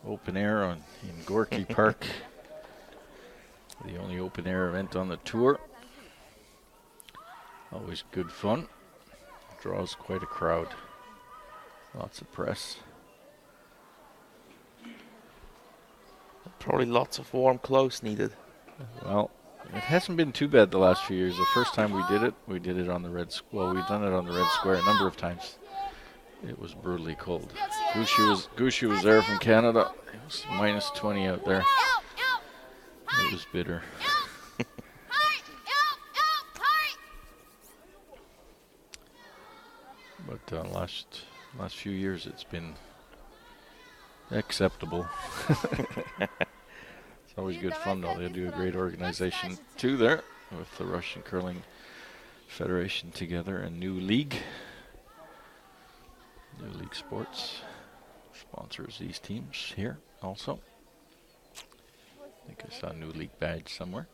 B: Open Air in Gorky Park. The only open air event on the tour. Always good fun. Draws quite a crowd. Lots of press.
A: Probably lots of warm clothes needed.
B: Well, It hasn't been too bad the last few years. The first time we did it on the red. Well, we've done it on the red square a number of times. It was brutally cold. Gushi was there from Canada. It was minus 20 out there. It was bitter. But last few years it's been acceptable. It's always good fun though. They do a great organization too there with the Russian Curling Federation together and New League. New League Sports sponsors these teams here also. I think I saw a New League badge somewhere.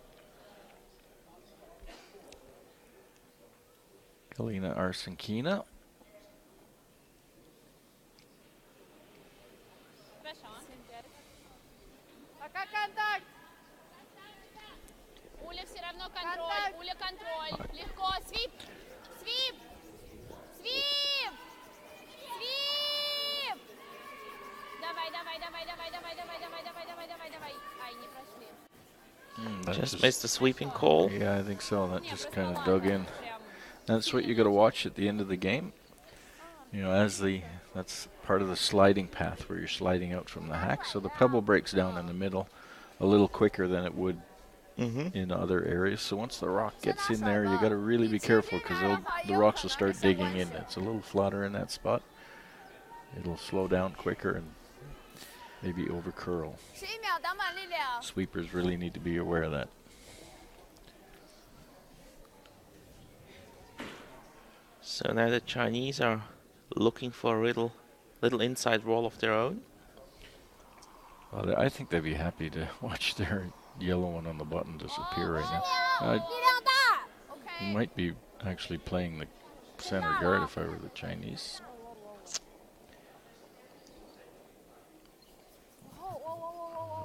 B: Galina Arsenkina.
C: Уля все равно контроль. Уля контроль. Легко. Свип. Свип. Свип. Свип. Давай. Ай, не прошли.
A: Just missed the sweeping call.
B: Yeah, I think so. That just kind of dug in. That's what you got to watch at the end of the game. You know, that's part of the sliding path where you're sliding out from the hack. So the pebble breaks down in the middle a little quicker than it would in other areas. So once the rock gets in there, you got to really be careful because the rocks will start digging in. It's a little flatter in that spot. It'll slow down quicker and maybe over curl. Sweepers really need to be aware of that.
A: So now the Chinese are looking for a little inside roll of their own.
B: Well, I think they'd be happy to watch their yellow one on the button disappear right now. I might be actually playing the center guard if I were the Chinese.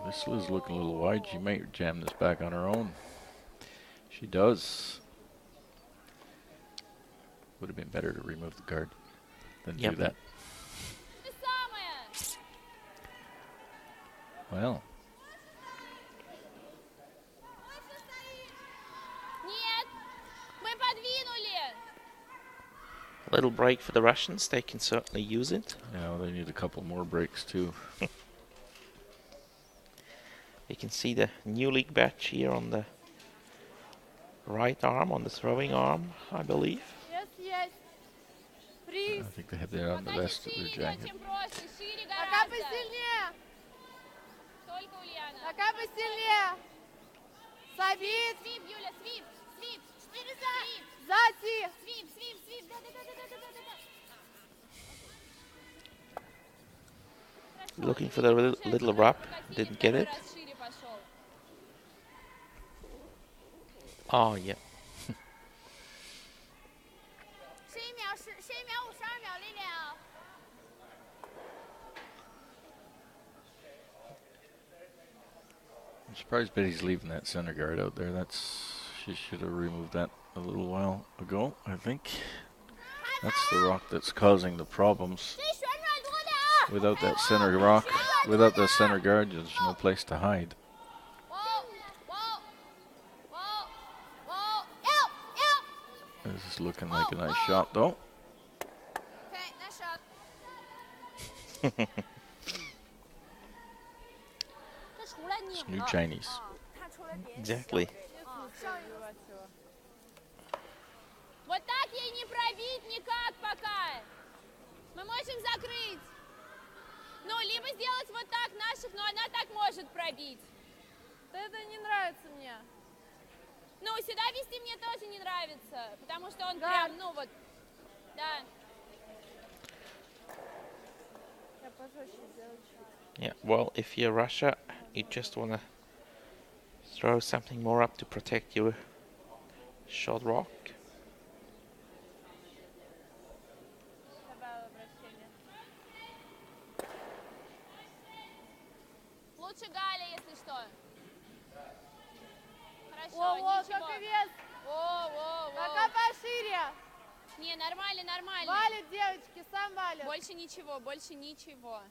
B: This is looking a little wide. She might jam this back on her own. She does. Would have been better to remove the guard than do that. Well.
A: Little break for the Russians. They can certainly use it.
B: Yeah, they need a couple more breaks too.
A: You can see the New League badge here on the right arm, on the throwing arm, I believe.
D: Yes.
B: I think they have that on the vest of their jacket.
A: Looking for the little rub, didn't get it. Oh, yeah.
B: I'm surprised Betty's leaving that center guard out there. She should have removed that a little while ago, I think. That's the rock that's causing the problems. Without that center rock, without that center guard, there's no place to hide. This is looking like a nice shot, though.
C: Okay, nice shot.
B: It's new Chinese.
A: Exactly.
C: Вот так ей не пробить никак пока. Мы можем закрыть. Ну, либо сделать вот так наших, но она так может пробить.
D: Да это не нравится мне.
C: Ну, сюда вести мне тоже не нравится, потому что он прям, ну вот, да.
D: Я пожестче сделаю чуть.
A: Yeah, well, if you're Russia, you just want to throw something more up to protect your shot rock.
C: Лучше Галя, если что. Хорошо,
D: Во,
C: ничего.
D: как и вес.
C: Во.
D: Пока пошире.
C: Не, нормально.
D: Валит, девочки, сам валит.
C: Больше ничего.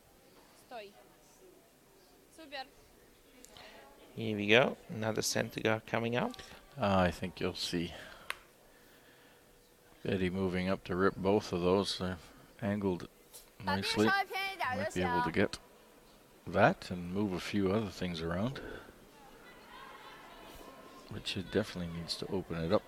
C: Стой. Супер.
A: Here we go. Another center guard coming up.
B: I think you'll see Betty moving up to rip both of those. Angled
C: 把冰
B: nicely.
C: 稍微偏一点就
B: Might be
C: 行。
B: able to get that and move a few other things around. But she definitely needs to open it up.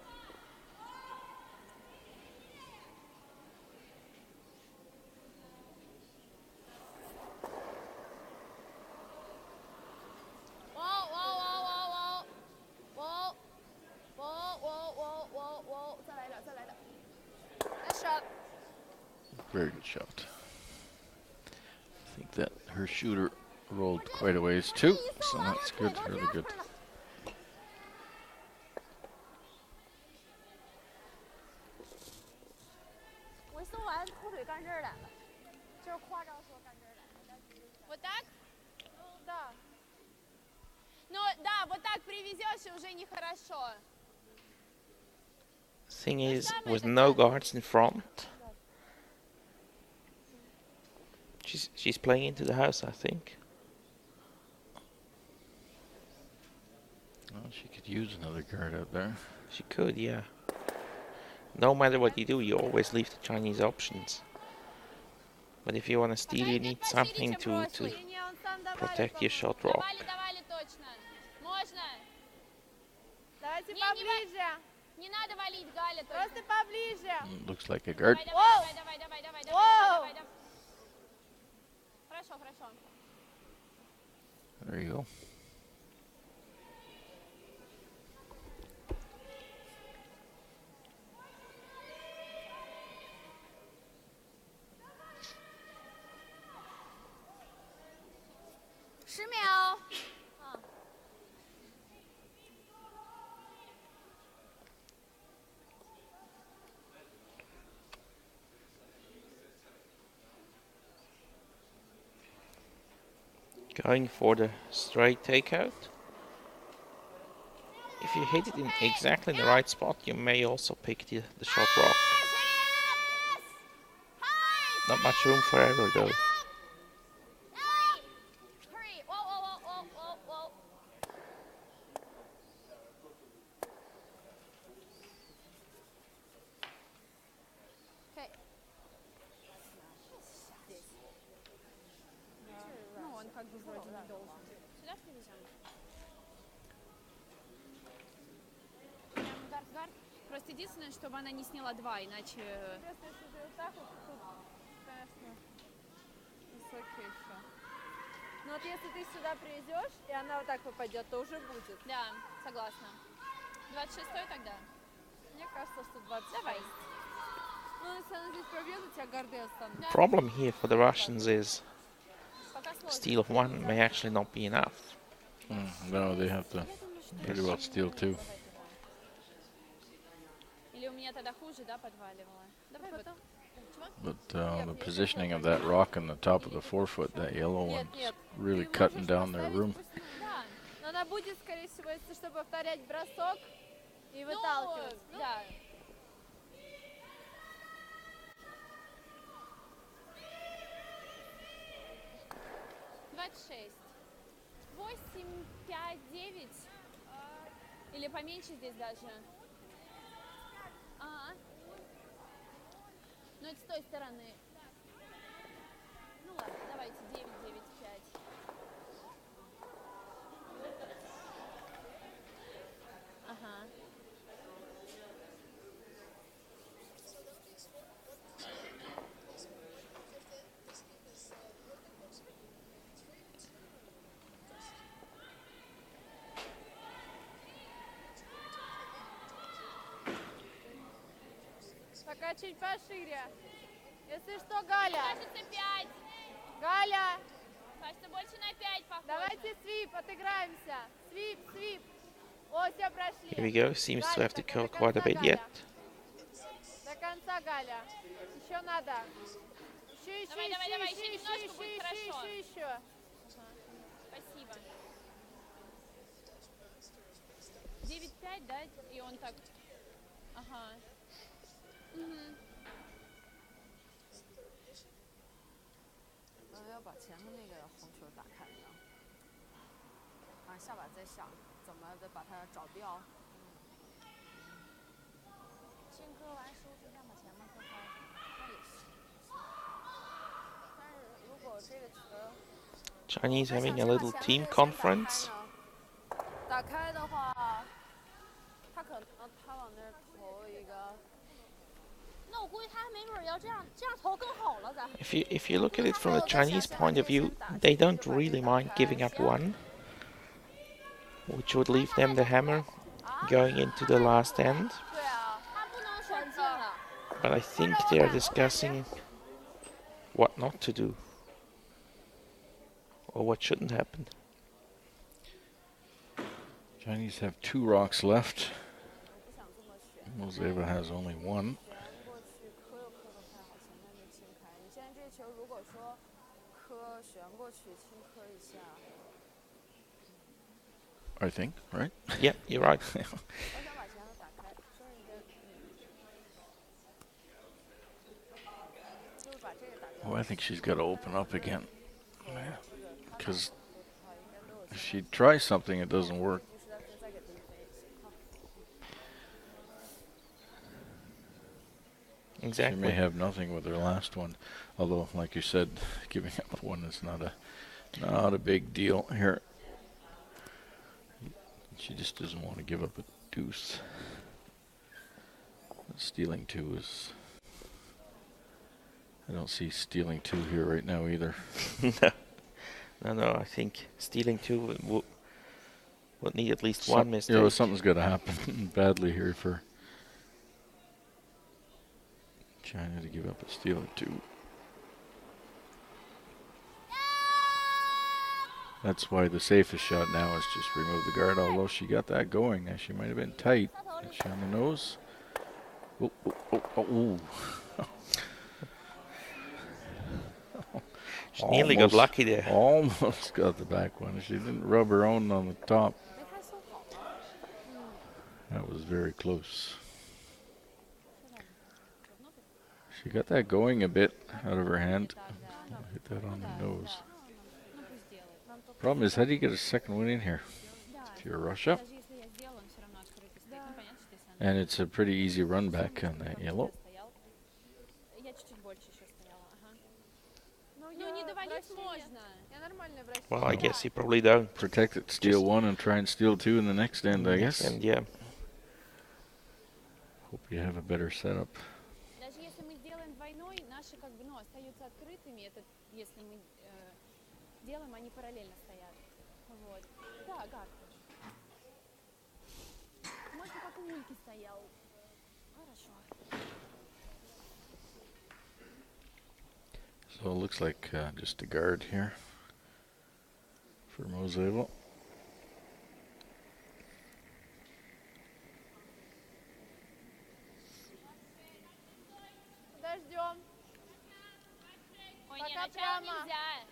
B: Very good shot. I think that her shooter rolled quite a ways too, so that's good, really good.
C: Вот так? Да. Ну да, вот так привезешь и уже нехорошо.
A: Thing is, with no guards in front, she's playing into the house, I think.
B: Well, she could use another guard out there.
A: She could, yeah. No matter what you do, you always leave the Chinese options. But if you want to steal, you need something to protect your shot rock.
C: Давали точно. Можно.
D: Давайте поближе.
C: Не надо валить, Галя.
D: Просто поближе.
B: Looks like a guard.
C: Давай. Хорошо.
B: There you go.
A: Going for the straight takeout. If you hit it in exactly the right spot, you may also pick the shot rock. Not much room for error though.
C: Hurry. Whoa. Okay.
D: Ну, он как бы вроде не должен.
C: Сюда привезем. Прям гард. Просто единственное, чтобы она не сняла два, иначе...
D: Просто если ты вот так вот, тут, конечно, высокий еще. Но вот если ты сюда привезешь, и она вот так попадет, то уже будет.
C: Да, согласна. 26-й тогда?
D: Мне кажется, что 26.
C: Давай.
D: Ну, если она здесь пробьет, у тебя гарды останутся.
A: Problem here for the Russians is
C: Пока сложно.
A: steal of one may actually not be enough.
B: No, they have to pretty well steal two.
C: Или у меня тогда хуже, да, подваливало? Давай вот.
B: But the positioning of that rock on the top of the 4-foot, that yellow one's really cutting down their room.
C: Да.
D: Но она будет, скорее всего, если чтобы повторять бросок и выталкивать.
C: Да. «26. 8, 5, 9. Или поменьше здесь даже. Ну это с той стороны. Ну ладно, давайте 9, 9, 5. Ага.
D: Пока чуть пошире. Если что, Галя.
C: Кажется 5.
D: Галя,
C: Кажется больше на 5 похоже.
D: давайте свип, отыграемся. Свип. О, все прошли.
A: Here we go. Seems to have to kill quite a bit yet.
D: До конца, Галя. Еще надо. Еще.
C: Давай, еще немножко будет хорошо.
D: Еще.
C: Спасибо. 9-5, да? И он так... Ага. Угу.
E: 要把前面那个红球打开，然后
D: 下把在想怎么的把它找掉。
C: 新科完15分2毛钱吗？科科？
D: 那也行。但是如果这个球，
A: Chinese
D: 我在想
A: having a
D: 先把
A: little
D: 前
A: team
D: 面这个先
A: conference.
D: 打开的话，他可能他往那儿投一个。
C: 那我估计他没准要这样投更好了，咱。
A: If you look at it from a Chinese point of view, they don't really mind giving up one, which would leave them the hammer going into the last end.
D: 对啊，
C: 他不能选进了。
A: But I think they are discussing what not to do, or what shouldn't happen.
B: Chinese have 2 rocks left.
D: 不想这么选。
B: Moiseeva has only 1.
D: 旋过去，磕又磕不太好，前面没清开。你现在这球如果说磕旋过去，轻磕一下。
B: I think, right?
A: Yeah, you're right.
D: 我想把前头打开，说你的，就是把这个打开。
B: Oh, I think she's got to open up again. Because if she tries something, it doesn't work.
D: 就是再给他一分也行。好。
B: She
A: Exactly.
B: may have nothing with her last one, although, like you said, giving up one is not a big deal here. She just doesn't want to give up a deuce. Stealing 2 is. I don't see stealing 2 here right now either.
A: No, I think stealing 2 would need at least
B: Some-
A: one mistake.
B: You know, something's got to happen badly here for China to give up a stealing 2. That's why the safest shot now is just remove the guard, although she got that going. Now she might have been tight. Is she on the nose? Oh, oh, oh, oh, oh.
A: She nearly got
B: Almost.
A: lucky there.
B: Almost got the back one. She didn't rub her own on the top.
D: 没开松好吗？
B: That was very close. She got that going a bit out of her hand. Hit that on the nose. Problem is, how do you get a second one in here? If you're Russia. And it's a pretty easy run back on that yellow.
C: Я чуть-чуть больше еще стояла. Ага.
D: Ну
C: не доводить можно.
D: Я нормально вращаюсь.
A: Well, I guess you probably don't.
B: Protect it, steal 1, and try and steal 2 in the next end, I guess.
A: And yeah,
B: Hope you have a better setup.
C: Даже если мы сделаем двойной, наши как бы, остаются открытыми. Это если мы делаем, они параллельно стоят. Вот. Да, гард. Можно как у Мильки стоял. Хорошо.
B: So it looks like just a guard here for Moiseeva.
D: Подождем.
C: Ой,
D: Пока
C: не, начало
D: прямо.
C: нельзя.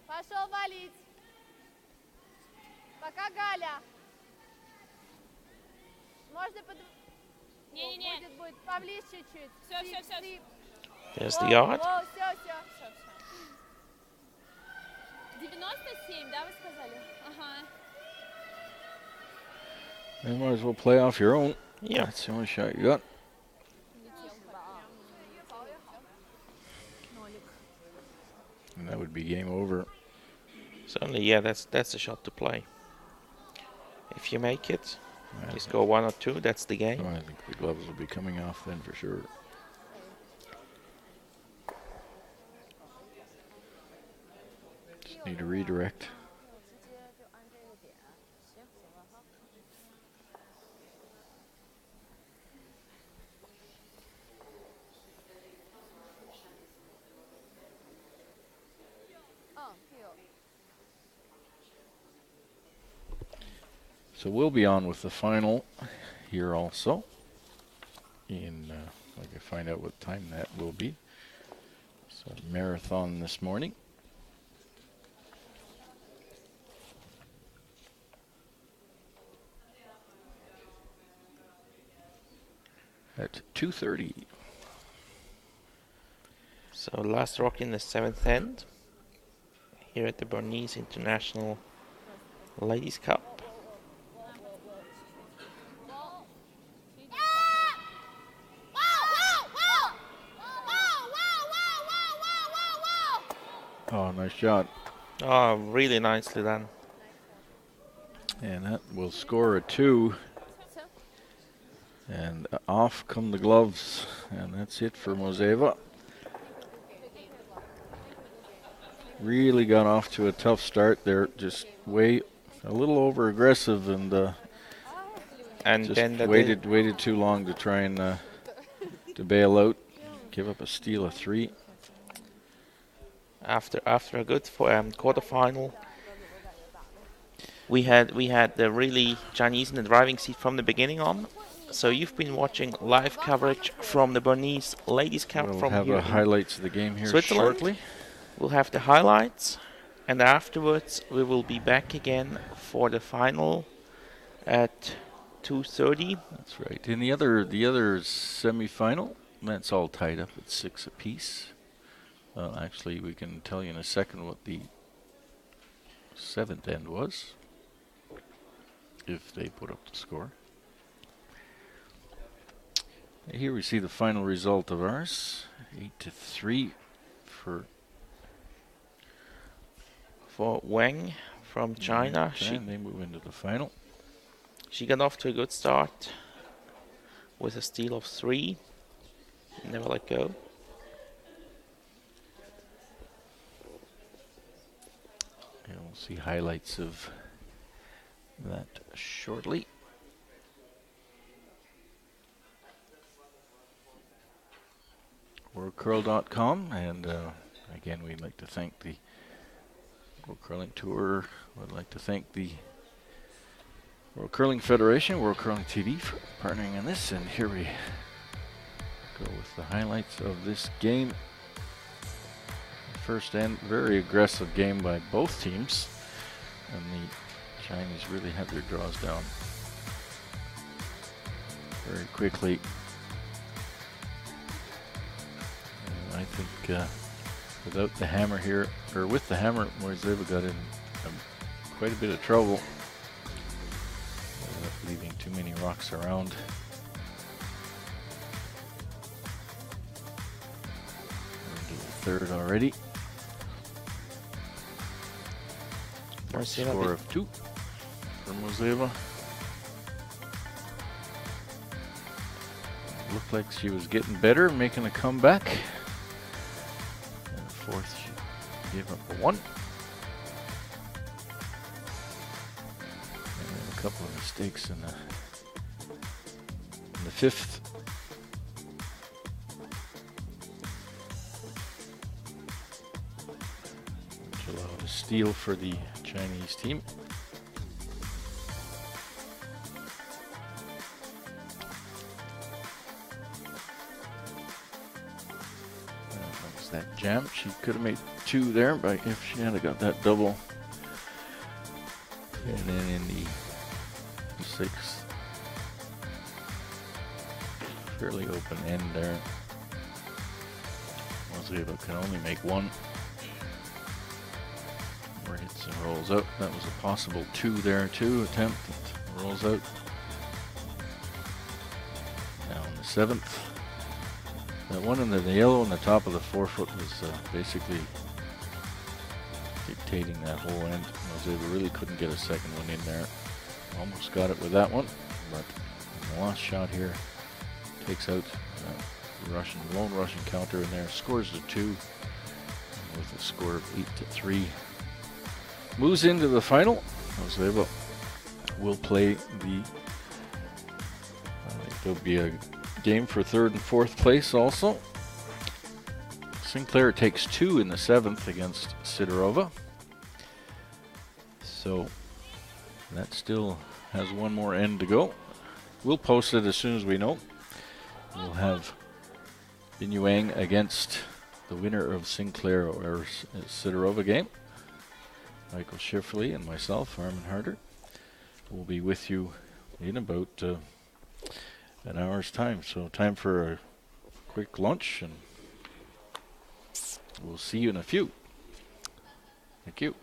D: Пошел валить. Пока Галя. Можно под...
C: Не-не-не.
D: Будет поближе чуть-чуть.
C: Всё.
A: there's the yard.
D: О, все.
C: Всё. 97, да, вы сказали? Ага.
B: You might as well play off your own.
A: Yeah.
B: That's the only shot you got. And that would be game over.
A: Certainly, yeah, that's the shot to play. If you make it,
B: Yeah,
A: you score 1 or 2, that's the game.
B: I think the gloves will be coming off then for sure. Just need a redirect.
D: 直接就按这个点。行了哈。有。
B: So we'll be on with the final here also. I can find out what time that will be. So marathon this morning. At 2:30.
A: So last rock in the 7th end here at the Bernese International Ladies Cup.
B: Oh, nice shot.
A: Oh, really nicely done.
B: And that will score a 2. And off come the gloves. And that's it for Moiseeva. Really got off to a tough start there. Just way a little over aggressive and just
A: then
B: waited too long to try and to bail out. Give up a steal of 3.
A: After a good quarterfinal, we had the really Chinese in the driving seat from the beginning on. So you've been watching live coverage from the Bernese Ladies Cup
B: We'll
A: from
B: have
A: here
B: highlights of the game here
A: Switzerland.
B: shortly.
A: We'll have the highlights, and afterwards we will be back again for the final at 2:30.
B: That's right. In the other semi-final, that's all tied up at 6 apiece. Actually, we can tell you in a second what the 7th end was, if they put up the score. Here we see the final result of ours, 8-3 for
A: Wang from China.
B: And they move into the final.
A: She got off to a good start with a steal of 3. Never let go.
B: And we'll see highlights of that shortly. WorldCurl.com, and again, we'd like to thank the World Curling Tour. We'd like to thank the World Curling Federation, World Curling TV for partnering in this. And here we go with the highlights of this game. First end, very aggressive game by both teams, and the Chinese really had their draws down very quickly. And I think without the hammer here, or with the hammer, Moiseeva got in quite a bit of trouble, leaving too many rocks around. Into the third already. Score of 2 for Moiseeva. Looked like she was getting better, making a comeback. And the fourth, she gave up a 1. And then a couple of mistakes in the fifth. Which allowed a steal for the Chinese team. That jam, she could have made 2 there, but if she had got that double. And then in the 6th, fairly open end there. Moiseeva can only make 1. More hits and rolls out. That was a possible 2 there too. Attempt, it rolls out. Now in the 7th. That one in the yellow on the top of the forefoot was basically dictating that whole end. Moiseeva really couldn't get a second one in there. Almost got it with that one, but the last shot here takes out lone Russian counter in there, scores the 2 with a score of 8-3. Moves into the final. Moiseeva will play the. There'll be a game for 3rd and 4th place also. Sinclair takes 2 in the 7th against Sidorova. So that still has 1 more end to go. We'll post it as soon as we know. We'll have Wang against the winner of Sinclair or Sidorova game. Michael Schifferly and myself, Armin Harder, will be with you in about an hour's time. So time for a quick lunch, and we'll see you in a few. Thank you.